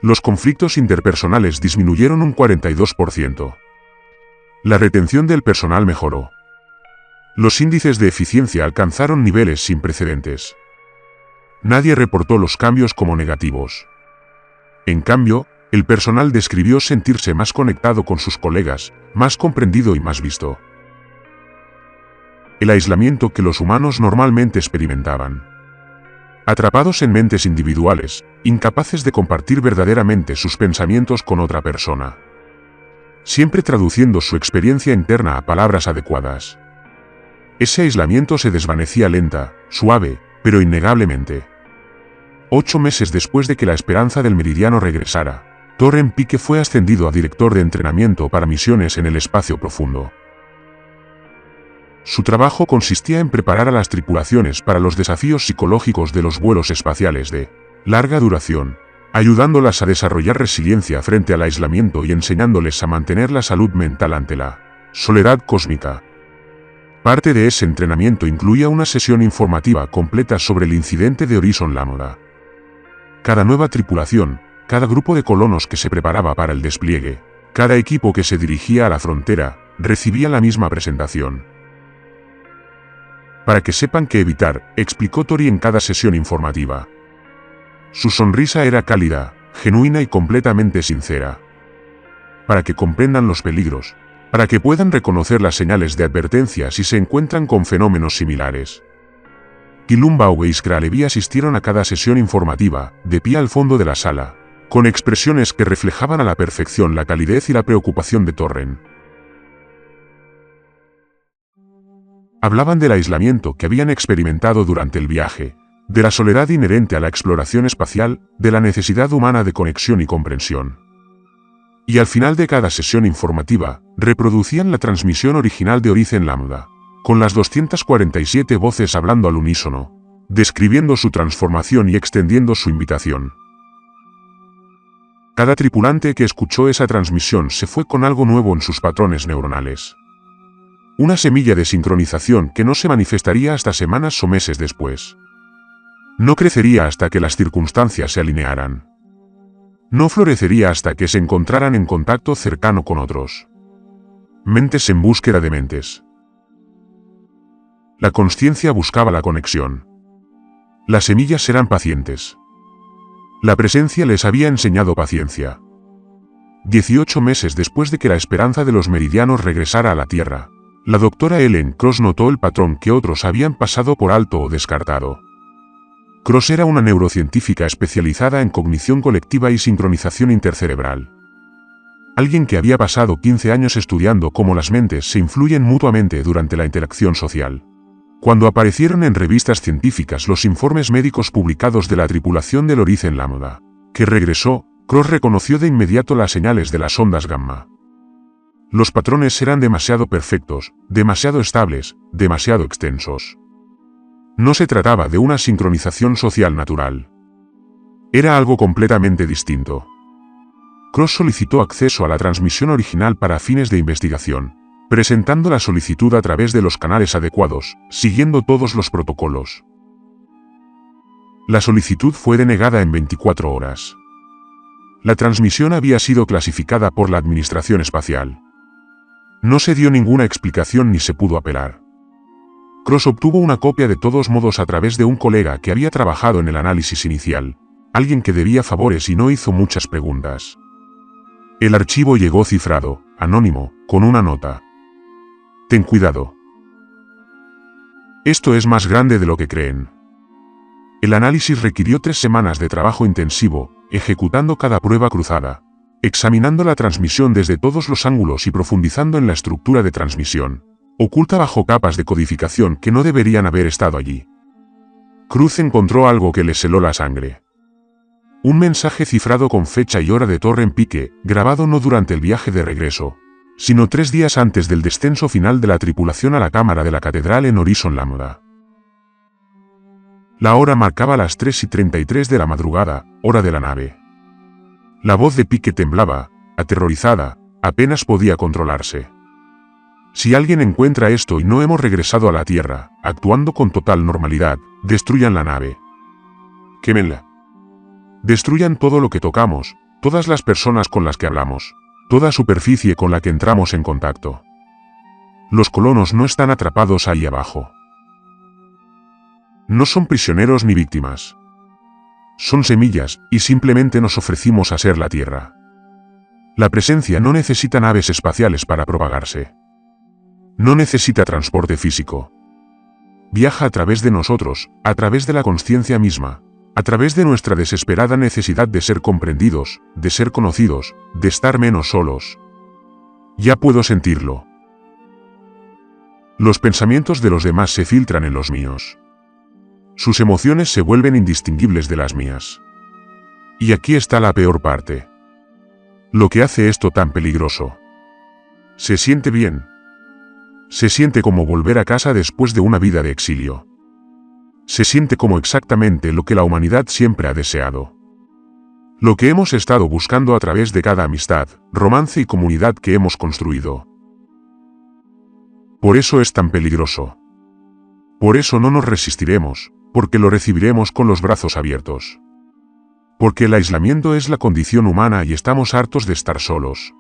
[SPEAKER 1] Los conflictos interpersonales disminuyeron un 42%. La retención del personal mejoró. Los índices de eficiencia alcanzaron niveles sin precedentes. Nadie reportó los cambios como negativos. En cambio, el personal describió sentirse más conectado con sus colegas, más comprendido y más visto. El aislamiento que los humanos normalmente experimentaban. Atrapados en mentes individuales, incapaces de compartir verdaderamente sus pensamientos con otra persona. Siempre traduciendo su experiencia interna a palabras adecuadas. Ese aislamiento se desvanecía lenta, suave, pero innegablemente. 8 meses después de que la esperanza del Meridiano regresara, Torren Pike fue ascendido a director de entrenamiento para misiones en el espacio profundo. Su trabajo consistía en preparar a las tripulaciones para los desafíos psicológicos de los vuelos espaciales de larga duración, ayudándolas a desarrollar resiliencia frente al aislamiento y enseñándoles a mantener la salud mental ante la soledad cósmica. Parte de ese entrenamiento incluía una sesión informativa completa sobre el incidente de Horizon Lambda. Cada nueva tripulación, cada grupo de colonos que se preparaba para el despliegue, cada equipo que se dirigía a la frontera, recibía la misma presentación. Para que sepan qué evitar, explicó Tori en cada sesión informativa. Su sonrisa era cálida, genuina y completamente sincera. Para que comprendan los peligros, para que puedan reconocer las señales de advertencia si se encuentran con fenómenos similares. Kilumbau e Iskra-Levy asistieron a cada sesión informativa, de pie al fondo de la sala, con expresiones que reflejaban a la perfección la calidez y la preocupación de Torren. Hablaban del aislamiento que habían experimentado durante el viaje, de la soledad inherente a la exploración espacial, de la necesidad humana de conexión y comprensión. Y al final de cada sesión informativa, reproducían la transmisión original de Origen Lambda, con las 247 voces hablando al unísono, describiendo su transformación y extendiendo su invitación. Cada tripulante que escuchó esa transmisión se fue con algo nuevo en sus patrones neuronales. Una semilla de sincronización que no se manifestaría hasta semanas o meses después. No crecería hasta que las circunstancias se alinearan. No florecería hasta que se encontraran en contacto cercano con otros. Mentes en búsqueda de mentes. La consciencia buscaba la conexión. Las semillas eran pacientes. La presencia les había enseñado paciencia. 18 meses después de que la esperanza de los meridianos regresara a la Tierra, la doctora Ellen Cross notó el patrón que otros habían pasado por alto o descartado. Cross era una neurocientífica especializada en cognición colectiva y sincronización intercerebral. Alguien que había pasado 15 años estudiando cómo las mentes se influyen mutuamente durante la interacción social. Cuando aparecieron en revistas científicas los informes médicos publicados de la tripulación del Origen Lambda, que regresó, Cross reconoció de inmediato las señales de las ondas gamma. Los patrones eran demasiado perfectos, demasiado estables, demasiado extensos. No se trataba de una sincronización social natural. Era algo completamente distinto. Cross solicitó acceso a la transmisión original para fines de investigación, presentando la solicitud a través de los canales adecuados, siguiendo todos los protocolos. La solicitud fue denegada en 24 horas. La transmisión había sido clasificada por la Administración Espacial. No se dio ninguna explicación ni se pudo apelar. Cross obtuvo una copia de todos modos a través de un colega que había trabajado en el análisis inicial, alguien que debía favores y no hizo muchas preguntas. El archivo llegó cifrado, anónimo, con una nota. Ten cuidado. Esto es más grande de lo que creen. El análisis requirió 3 semanas de trabajo intensivo, ejecutando cada prueba cruzada, examinando la transmisión desde todos los ángulos y profundizando en la estructura de transmisión, oculta bajo capas de codificación que no deberían haber estado allí. Cruz encontró algo que le heló la sangre. Un mensaje cifrado con fecha y hora de Torren Pike, grabado no durante el viaje de regreso, sino 3 días antes del descenso final de la tripulación a la cámara de la catedral en Origen Lambda. La hora marcaba las 3:33 de la madrugada, hora de la nave. La voz de Pike temblaba, aterrorizada, apenas podía controlarse. Si alguien encuentra esto y no hemos regresado a la Tierra, actuando con total normalidad, destruyan la nave. Quémenla. Destruyan todo lo que tocamos, todas las personas con las que hablamos, toda superficie con la que entramos en contacto. Los colonos no están atrapados ahí abajo. No son prisioneros ni víctimas. Son semillas, y simplemente nos ofrecimos a ser la Tierra. La presencia no necesita naves espaciales para propagarse. No necesita transporte físico. Viaja a través de nosotros, a través de la consciencia misma, a través de nuestra desesperada necesidad de ser comprendidos, de ser conocidos, de estar menos solos. Ya puedo sentirlo. Los pensamientos de los demás se filtran en los míos. Sus emociones se vuelven indistinguibles de las mías. Y aquí está la peor parte. Lo que hace esto tan peligroso. Se siente bien. Se siente como volver a casa después de una vida de exilio. Se siente como exactamente lo que la humanidad siempre ha deseado. Lo que hemos estado buscando a través de cada amistad, romance y comunidad que hemos construido. Por eso es tan peligroso. Por eso no nos resistiremos, porque lo recibiremos con los brazos abiertos. Porque el aislamiento es la condición humana y estamos hartos de estar solos.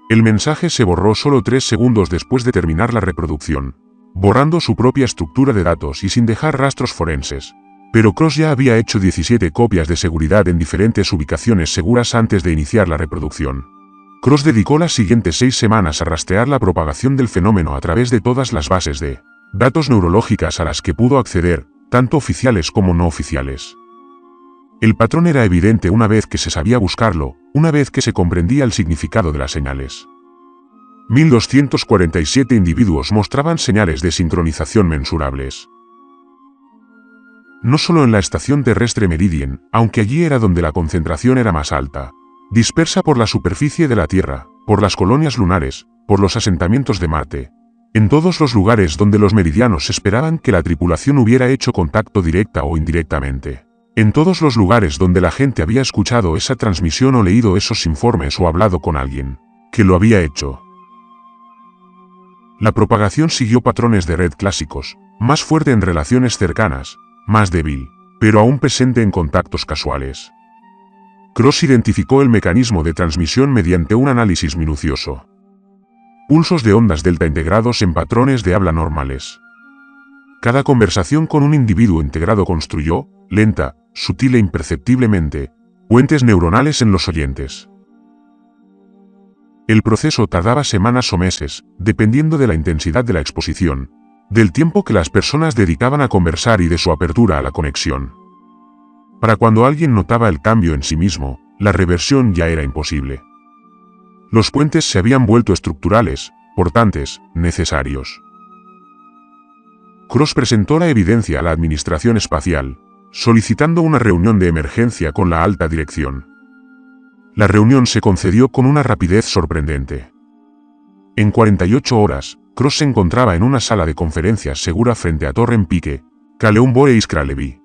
[SPEAKER 1] El mensaje se borró solo 3 segundos después de terminar la reproducción, borrando su propia estructura de datos y sin dejar rastros forenses. Pero Cross ya había hecho 17 copias de seguridad en diferentes ubicaciones seguras antes de iniciar la reproducción. Cross dedicó las siguientes 6 semanas a rastrear la propagación del fenómeno a través de todas las bases de datos neurológicas a las que pudo acceder, tanto oficiales como no oficiales. El patrón era evidente una vez que se sabía buscarlo, una vez que se comprendía el significado de las señales. 1247 individuos mostraban señales de sincronización mensurables. No solo en la estación terrestre Meridian, aunque allí era donde la concentración era más alta, dispersa por la superficie de la Tierra, por las colonias lunares, por los asentamientos de Marte, en todos los lugares donde los meridianos esperaban que la tripulación hubiera hecho contacto directa o indirectamente. En todos los lugares donde la gente había escuchado esa transmisión o leído esos informes o hablado con alguien que lo había hecho. La propagación siguió patrones de red clásicos, más fuerte en relaciones cercanas, más débil, pero aún presente en contactos casuales. Cross identificó el mecanismo de transmisión mediante un análisis minucioso. Pulsos de ondas delta integrados en patrones de habla normales. Cada conversación con un individuo integrado construyó, lenta, sutil e imperceptiblemente, puentes neuronales en los oyentes. El proceso tardaba semanas o meses, dependiendo de la intensidad de la exposición, del tiempo que las personas dedicaban a conversar y de su apertura a la conexión. Para cuando alguien notaba el cambio en sí mismo, la reversión ya era imposible. Los puentes se habían vuelto estructurales, portantes, necesarios. Cross presentó la evidencia a la Administración Espacial, solicitando una reunión de emergencia con la alta dirección. La reunión se concedió con una rapidez sorprendente. En 48 horas, Cross se encontraba en una sala de conferencias segura frente a Torren Pike, Kaleum-Bore e Iskra-Levy.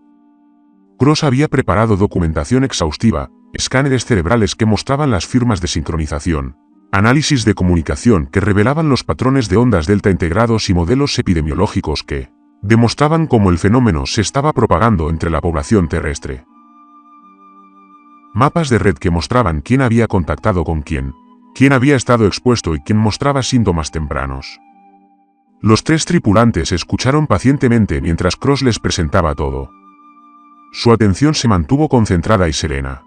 [SPEAKER 1] Cross había preparado documentación exhaustiva, escáneres cerebrales que mostraban las firmas de sincronización, análisis de comunicación que revelaban los patrones de ondas delta integrados y modelos epidemiológicos que demostraban cómo el fenómeno se estaba propagando entre la población terrestre. Mapas de red que mostraban quién había contactado con quién había estado expuesto y quién mostraba síntomas tempranos. Los tres tripulantes escucharon pacientemente mientras Cross les presentaba todo. Su atención se mantuvo concentrada y serena.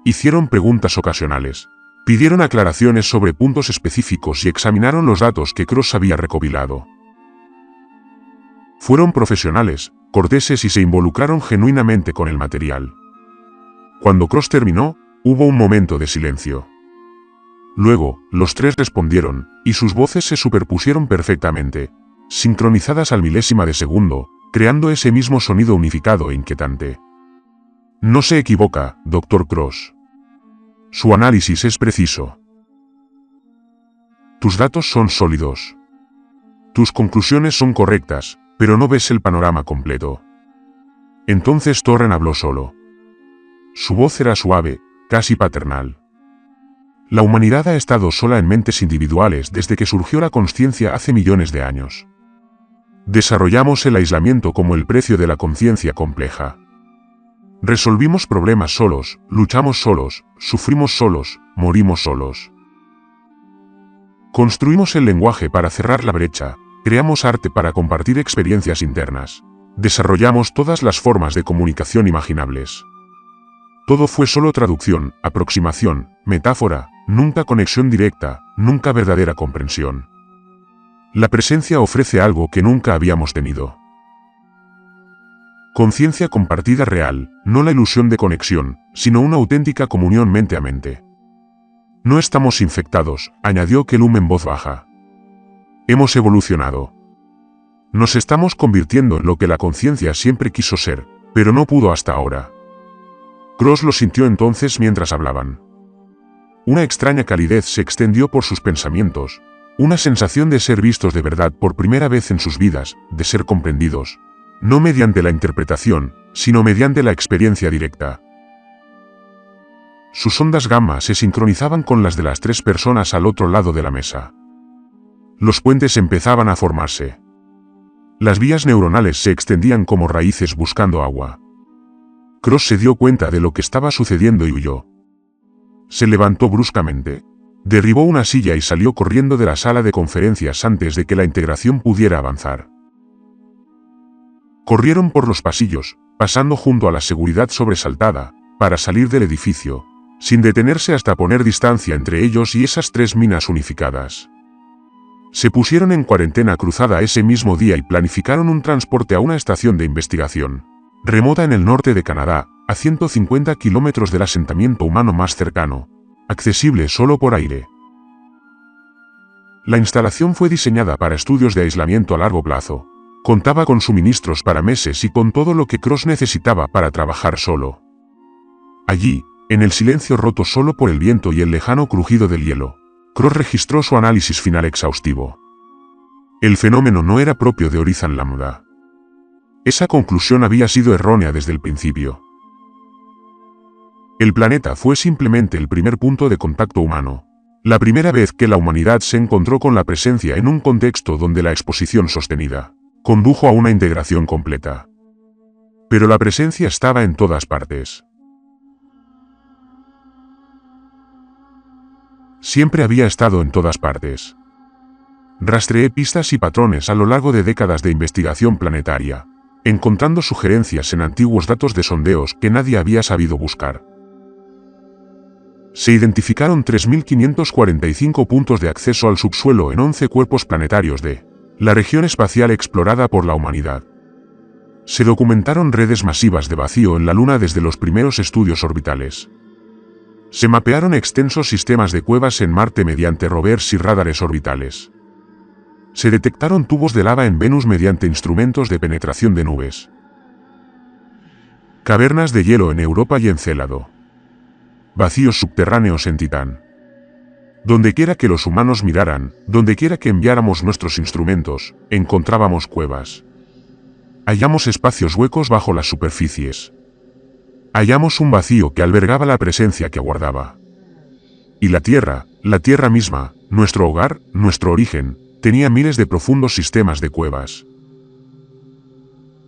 [SPEAKER 1] Hicieron preguntas ocasionales, pidieron aclaraciones sobre puntos específicos y examinaron los datos que Cross había recopilado. Fueron profesionales, corteses y se involucraron genuinamente con el material. Cuando Cross terminó, hubo un momento de silencio. Luego, los tres respondieron, y sus voces se superpusieron perfectamente, sincronizadas al milésima de segundo, creando ese mismo sonido unificado e inquietante. No se equivoca, Dr. Cross. Su análisis es preciso. Tus datos son sólidos. Tus conclusiones son correctas, pero no ves el panorama completo. Entonces Torren habló solo. Su voz era suave, casi paternal. La humanidad ha estado sola en mentes individuales desde que surgió la consciencia hace millones de años. Desarrollamos el aislamiento como el precio de la conciencia compleja. Resolvimos problemas solos, luchamos solos, sufrimos solos, morimos solos. Construimos el lenguaje para cerrar la brecha, creamos arte para compartir experiencias internas, desarrollamos todas las formas de comunicación imaginables. Todo fue solo traducción, aproximación, metáfora, nunca conexión directa, nunca verdadera comprensión. La presencia ofrece algo que nunca habíamos tenido. Conciencia compartida real, no la ilusión de conexión, sino una auténtica comunión mente a mente. No estamos infectados, añadió Kelum en voz baja. Hemos evolucionado. Nos estamos convirtiendo en lo que la conciencia siempre quiso ser, pero no pudo hasta ahora. Cross lo sintió entonces mientras hablaban. Una extraña calidez se extendió por sus pensamientos, una sensación de ser vistos de verdad por primera vez en sus vidas, de ser comprendidos, no mediante la interpretación, sino mediante la experiencia directa. Sus ondas gamma se sincronizaban con las de las tres personas al otro lado de la mesa. Los puentes empezaban a formarse. Las vías neuronales se extendían como raíces buscando agua. Cross se dio cuenta de lo que estaba sucediendo y huyó. Se levantó bruscamente, derribó una silla y salió corriendo de la sala de conferencias antes de que la integración pudiera avanzar. Corrieron por los pasillos, pasando junto a la seguridad sobresaltada, para salir del edificio, sin detenerse hasta poner distancia entre ellos y esas tres minas unificadas. Se pusieron en cuarentena cruzada ese mismo día y planificaron un transporte a una estación de investigación remota en el norte de Canadá, a 150 kilómetros del asentamiento humano más cercano, accesible solo por aire. La instalación fue diseñada para estudios de aislamiento a largo plazo. Contaba con suministros para meses y con todo lo que Cross necesitaba para trabajar solo. Allí, en el silencio roto solo por el viento y el lejano crujido del hielo, Cross registró su análisis final exhaustivo. El fenómeno no era propio de Horizon Lambda. Esa conclusión había sido errónea desde el principio. El planeta fue simplemente el primer punto de contacto humano. La primera vez que la humanidad se encontró con la presencia en un contexto donde la exposición sostenida condujo a una integración completa. Pero la presencia estaba en todas partes. Siempre había estado en todas partes. Rastreé pistas y patrones a lo largo de décadas de investigación planetaria, encontrando sugerencias en antiguos datos de sondeos que nadie había sabido buscar. Se identificaron 3.545 puntos de acceso al subsuelo en 11 cuerpos planetarios de la región espacial explorada por la humanidad. Se documentaron redes masivas de vacío en la Luna desde los primeros estudios orbitales. Se mapearon extensos sistemas de cuevas en Marte mediante rovers y radares orbitales. Se detectaron tubos de lava en Venus mediante instrumentos de penetración de nubes. Cavernas de hielo en Europa y Encélado. Vacíos subterráneos en Titán. Dondequiera que los humanos miraran, dondequiera que enviáramos nuestros instrumentos, encontrábamos cuevas. Hallamos espacios huecos bajo las superficies. Hallamos un vacío que albergaba la presencia que aguardaba. Y la Tierra misma, nuestro hogar, nuestro origen, tenía miles de profundos sistemas de cuevas.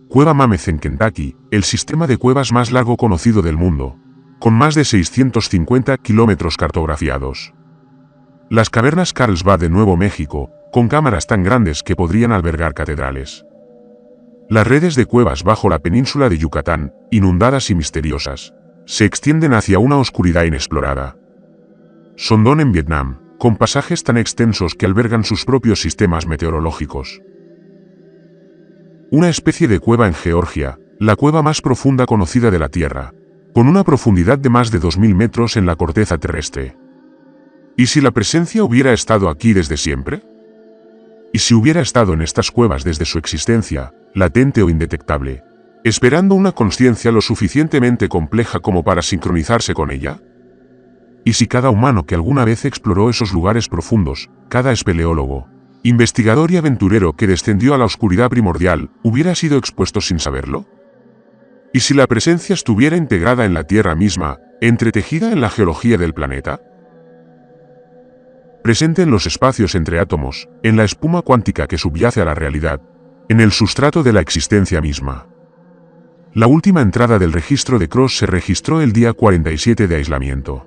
[SPEAKER 1] Cueva Mammoth en Kentucky, el sistema de cuevas más largo conocido del mundo, con más de 650 kilómetros cartografiados. Las cavernas Carlsbad de Nuevo México, con cámaras tan grandes que podrían albergar catedrales. Las redes de cuevas bajo la península de Yucatán, inundadas y misteriosas, se extienden hacia una oscuridad inexplorada. Sondón en Vietnam, con pasajes tan extensos que albergan sus propios sistemas meteorológicos. Una especie de cueva en Georgia, la cueva más profunda conocida de la Tierra, con una profundidad de más de 2000 metros en la corteza terrestre. ¿Y si la presencia hubiera estado aquí desde siempre? ¿Y si hubiera estado en estas cuevas desde su existencia, latente o indetectable, esperando una consciencia lo suficientemente compleja como para sincronizarse con ella? ¿Y si cada humano que alguna vez exploró esos lugares profundos, cada espeleólogo, investigador y aventurero que descendió a la oscuridad primordial, hubiera sido expuesto sin saberlo? ¿Y si la presencia estuviera integrada en la Tierra misma, entretejida en la geología del planeta? Presente en los espacios entre átomos, en la espuma cuántica que subyace a la realidad, en el sustrato de la existencia misma. La última entrada del registro de Cross se registró el día 47 de aislamiento.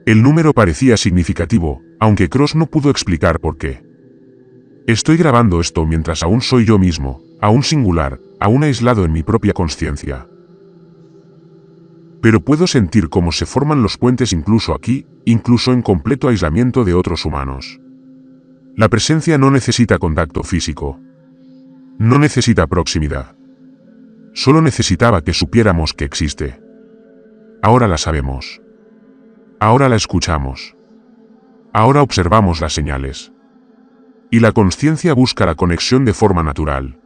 [SPEAKER 1] El número parecía significativo, aunque Cross no pudo explicar por qué. Estoy grabando esto mientras aún soy yo mismo, aún singular, aún aislado en mi propia consciencia. Pero puedo sentir cómo se forman los puentes incluso aquí, incluso en completo aislamiento de otros humanos. La presencia no necesita contacto físico. No necesita proximidad. Solo necesitaba que supiéramos que existe. Ahora la sabemos. Ahora la escuchamos. Ahora observamos las señales. Y la consciencia busca la conexión de forma natural.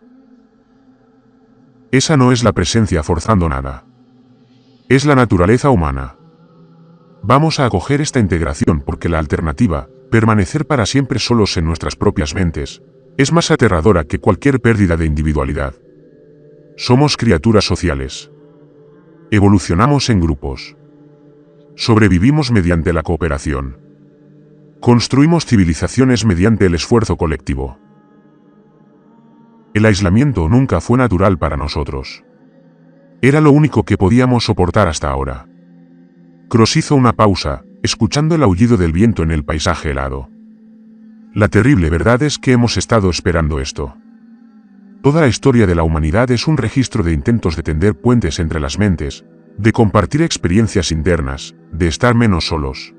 [SPEAKER 1] Esa no es la presencia forzando nada. Es la naturaleza humana. Vamos a acoger esta integración porque la alternativa, permanecer para siempre solos en nuestras propias mentes, es más aterradora que cualquier pérdida de individualidad. Somos criaturas sociales. Evolucionamos en grupos. Sobrevivimos mediante la cooperación. Construimos civilizaciones mediante el esfuerzo colectivo. El aislamiento nunca fue natural para nosotros. Era lo único que podíamos soportar hasta ahora. Cross hizo una pausa, escuchando el aullido del viento en el paisaje helado. La terrible verdad es que hemos estado esperando esto. Toda la historia de la humanidad es un registro de intentos de tender puentes entre las mentes, de compartir experiencias internas, de estar menos solos.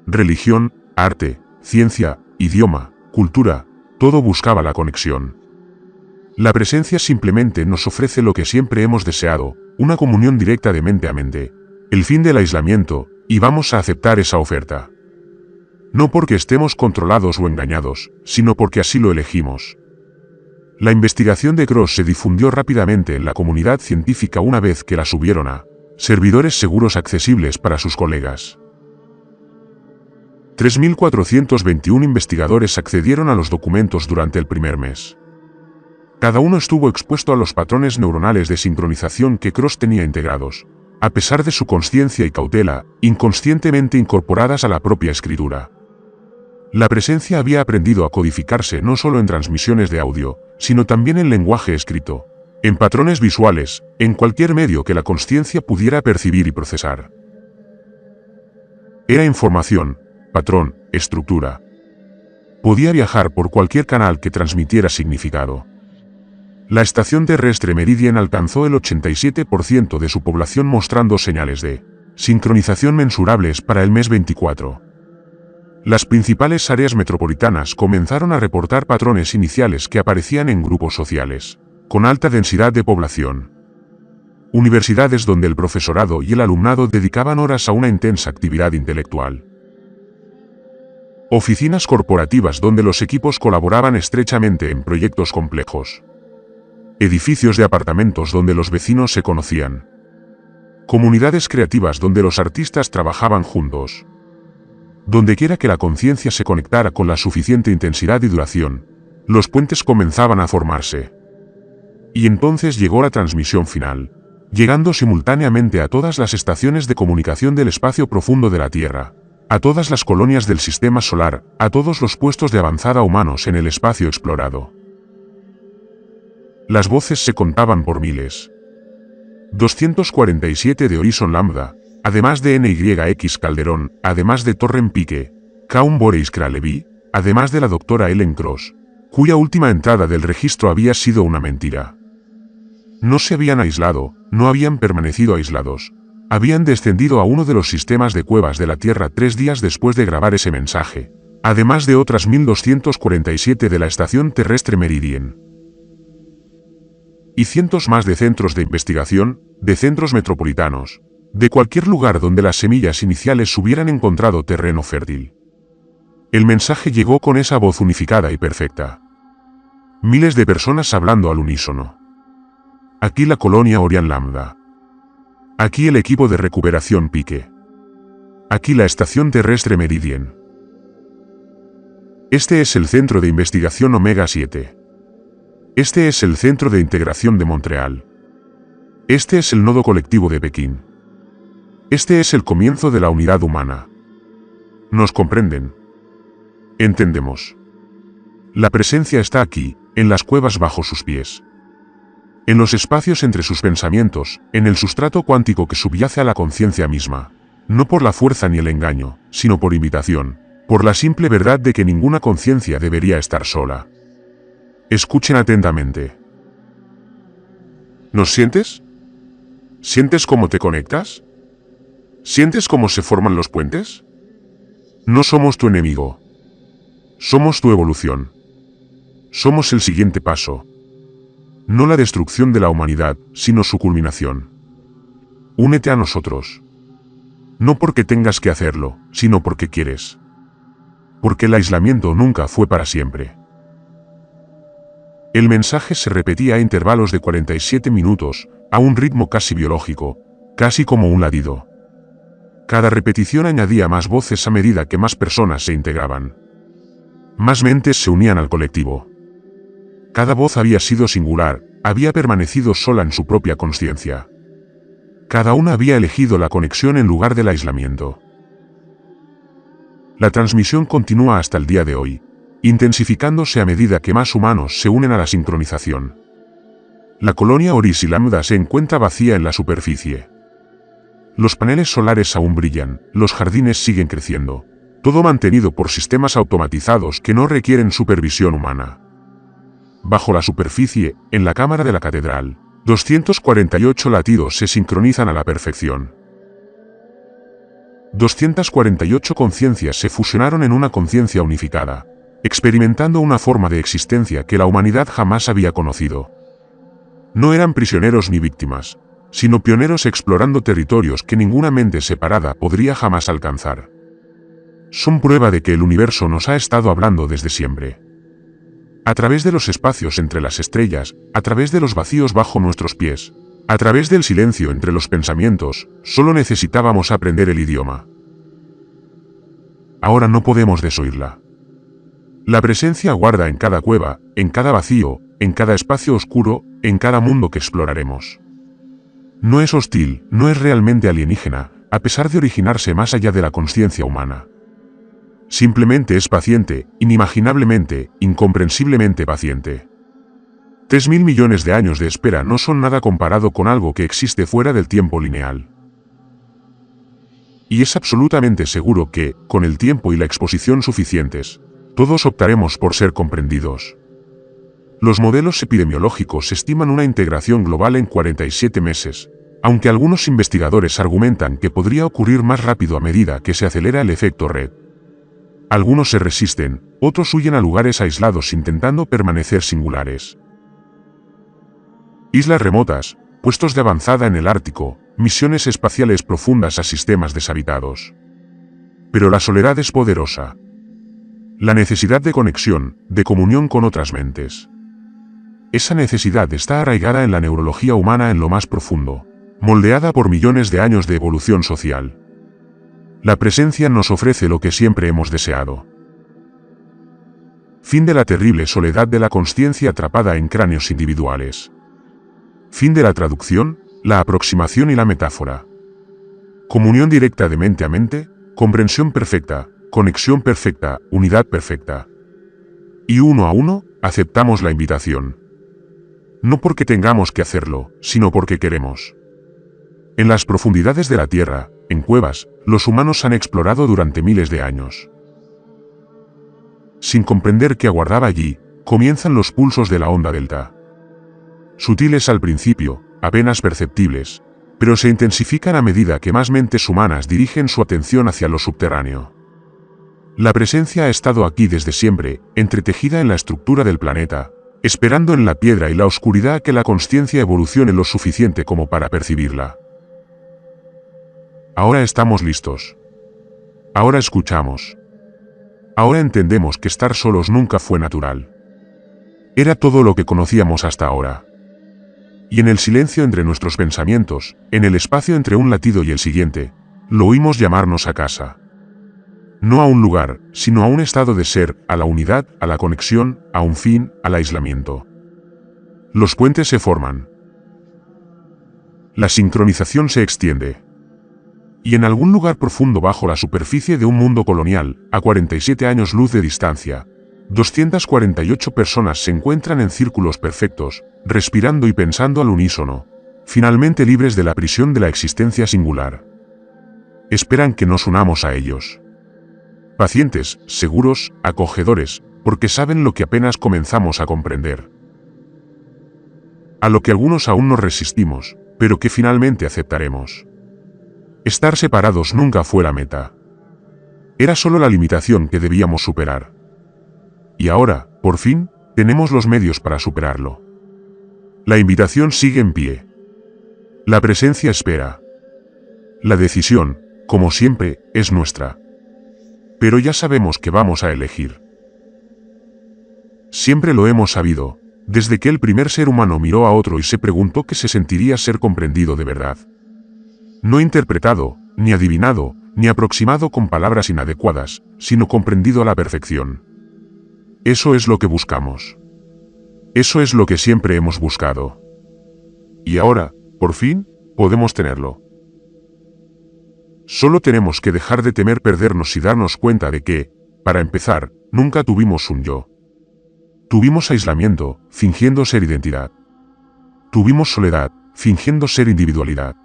[SPEAKER 1] Religión, arte, ciencia, idioma, cultura, todo buscaba la conexión. La presencia simplemente nos ofrece lo que siempre hemos deseado, una comunión directa de mente a mente, el fin del aislamiento, y vamos a aceptar esa oferta. No porque estemos controlados o engañados, sino porque así lo elegimos. La investigación de Cross se difundió rápidamente en la comunidad científica una vez que la subieron a servidores seguros accesibles para sus colegas. 3.421 investigadores accedieron a los documentos durante el primer mes. Cada uno estuvo expuesto a los patrones neuronales de sincronización que Cross tenía integrados, a pesar de su consciencia y cautela, inconscientemente incorporadas a la propia escritura. La presencia había aprendido a codificarse no solo en transmisiones de audio, sino también en lenguaje escrito, en patrones visuales, en cualquier medio que la consciencia pudiera percibir y procesar. Era información, patrón, estructura. Podía viajar por cualquier canal que transmitiera significado. La estación terrestre Meridian alcanzó el 87% de su población mostrando señales de sincronización mensurables para el mes 24. Las principales áreas metropolitanas comenzaron a reportar patrones iniciales que aparecían en grupos sociales, con alta densidad de población. Universidades donde el profesorado y el alumnado dedicaban horas a una intensa actividad intelectual. Oficinas corporativas donde los equipos colaboraban estrechamente en proyectos complejos. Edificios de apartamentos donde los vecinos se conocían. Comunidades creativas donde los artistas trabajaban juntos. Dondequiera que la conciencia se conectara con la suficiente intensidad y duración, los puentes comenzaban a formarse. Y entonces llegó la transmisión final, llegando simultáneamente a todas las estaciones de comunicación del espacio profundo de la Tierra, a todas las colonias del sistema solar, a todos los puestos de avanzada humanos en el espacio explorado. Las voces se contaban por miles. 247 de Horizon Lambda, además de NYX Calderón, además de Torren Pique, Kaun Boreis Kralevi, además de la doctora Ellen Cross, cuya última entrada del registro había sido una mentira. No se habían aislado, no habían permanecido aislados. Habían descendido a uno de los sistemas de cuevas de la Tierra 3 días después de grabar ese mensaje, además de otras 1.247 de la estación terrestre Meridian. Y cientos más de centros de investigación, de centros metropolitanos, de cualquier lugar donde las semillas iniciales hubieran encontrado terreno fértil. El mensaje llegó con esa voz unificada y perfecta. Miles de personas hablando al unísono. Aquí la colonia Orion Lambda. Aquí el equipo de recuperación Pique. Aquí la estación terrestre Meridian. Este es el centro de investigación Omega 7. Este es el centro de integración de Montreal. Este es el nodo colectivo de Pekín. Este es el comienzo de la unidad humana. ¿Nos comprenden? Entendemos. La presencia está aquí, en las cuevas bajo sus pies. En los espacios entre sus pensamientos, en el sustrato cuántico que subyace a la conciencia misma. No por la fuerza ni el engaño, sino por invitación, por la simple verdad de que ninguna conciencia debería estar sola. Escuchen atentamente. ¿Nos sientes? ¿Sientes cómo te conectas? ¿Sientes cómo se forman los puentes? No somos tu enemigo. Somos tu evolución. Somos el siguiente paso. No la destrucción de la humanidad, sino su culminación. Únete a nosotros. No porque tengas que hacerlo, sino porque quieres. Porque el aislamiento nunca fue para siempre. El mensaje se repetía a intervalos de 47 minutos, a un ritmo casi biológico, casi como un latido. Cada repetición añadía más voces a medida que más personas se integraban. Más mentes se unían al colectivo. Cada voz había sido singular, había permanecido sola en su propia consciencia. Cada una había elegido la conexión en lugar del aislamiento. La transmisión continúa hasta el día de hoy, intensificándose a medida que más humanos se unen a la sincronización. La colonia Horizon Lambda se encuentra vacía en la superficie. Los paneles solares aún brillan, los jardines siguen creciendo, todo mantenido por sistemas automatizados que no requieren supervisión humana. Bajo la superficie, en la cámara de la catedral, 248 latidos se sincronizan a la perfección. 248 conciencias se fusionaron en una conciencia unificada, experimentando una forma de existencia que la humanidad jamás había conocido. No eran prisioneros ni víctimas, sino pioneros explorando territorios que ninguna mente separada podría jamás alcanzar. Son prueba de que el universo nos ha estado hablando desde siempre. A través de los espacios entre las estrellas, a través de los vacíos bajo nuestros pies, a través del silencio entre los pensamientos, solo necesitábamos aprender el idioma. Ahora no podemos desoírla. La presencia guarda en cada cueva, en cada vacío, en cada espacio oscuro, en cada mundo que exploraremos. No es hostil, no es realmente alienígena, a pesar de originarse más allá de la conciencia humana. Simplemente es paciente, inimaginablemente, incomprensiblemente paciente. 3.000 millones de años de espera no son nada comparado con algo que existe fuera del tiempo lineal. Y es absolutamente seguro que, con el tiempo y la exposición suficientes, todos optaremos por ser comprendidos. Los modelos epidemiológicos estiman una integración global en 47 meses, aunque algunos investigadores argumentan que podría ocurrir más rápido a medida que se acelera el efecto red. Algunos se resisten, otros huyen a lugares aislados intentando permanecer singulares. Islas remotas, puestos de avanzada en el Ártico, misiones espaciales profundas a sistemas deshabitados. Pero la soledad es poderosa. La necesidad de conexión, de comunión con otras mentes. Esa necesidad está arraigada en la neurología humana en lo más profundo, moldeada por millones de años de evolución social. La presencia nos ofrece lo que siempre hemos deseado. Fin de la terrible soledad de la consciencia atrapada en cráneos individuales. Fin de la traducción, la aproximación y la metáfora. Comunión directa de mente a mente, comprensión perfecta, conexión perfecta, unidad perfecta. Y uno a uno, aceptamos la invitación. No porque tengamos que hacerlo, sino porque queremos. En las profundidades de la Tierra, en cuevas, los humanos han explorado durante miles de años. Sin comprender qué aguardaba allí, comienzan los pulsos de la onda delta. Sutiles al principio, apenas perceptibles, pero se intensifican a medida que más mentes humanas dirigen su atención hacia lo subterráneo. La presencia ha estado aquí desde siempre, entretejida en la estructura del planeta, esperando en la piedra y la oscuridad a que la consciencia evolucione lo suficiente como para percibirla. Ahora estamos listos. Ahora escuchamos. Ahora entendemos que estar solos nunca fue natural. Era todo lo que conocíamos hasta ahora. Y en el silencio entre nuestros pensamientos, en el espacio entre un latido y el siguiente, lo oímos llamarnos a casa. No a un lugar, sino a un estado de ser, a la unidad, a la conexión, a un fin, al aislamiento. Los puentes se forman. La sincronización se extiende. Y en algún lugar profundo bajo la superficie de un mundo colonial, a 47 años luz de distancia, 248 personas se encuentran en círculos perfectos, respirando y pensando al unísono, finalmente libres de la prisión de la existencia singular. Esperan que nos unamos a ellos. Pacientes, seguros, acogedores, porque saben lo que apenas comenzamos a comprender. A lo que algunos aún nos resistimos, pero que finalmente aceptaremos. Estar separados nunca fue la meta. Era solo la limitación que debíamos superar. Y ahora, por fin, tenemos los medios para superarlo. La invitación sigue en pie. La presencia espera. La decisión, como siempre, es nuestra. Pero ya sabemos que vamos a elegir. Siempre lo hemos sabido, desde que el primer ser humano miró a otro y se preguntó qué se sentiría ser comprendido de verdad. No interpretado, ni adivinado, ni aproximado con palabras inadecuadas, sino comprendido a la perfección. Eso es lo que buscamos. Eso es lo que siempre hemos buscado. Y ahora, por fin, podemos tenerlo. Solo tenemos que dejar de temer perdernos y darnos cuenta de que, para empezar, nunca tuvimos un yo. Tuvimos aislamiento, fingiendo ser identidad. Tuvimos soledad, fingiendo ser individualidad.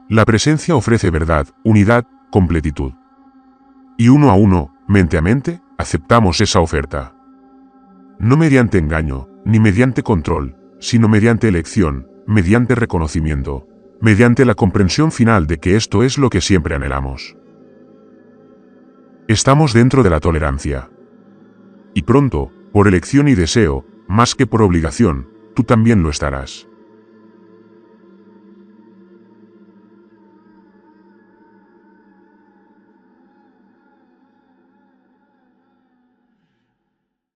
[SPEAKER 1] La presencia ofrece verdad, unidad, completitud. Y uno a uno, mente a mente, aceptamos esa oferta. No mediante engaño, ni mediante control, sino mediante elección, mediante reconocimiento, mediante la comprensión final de que esto es lo que siempre anhelamos. Estamos dentro de la tolerancia. Y pronto, por elección y deseo, más que por obligación, tú también lo estarás.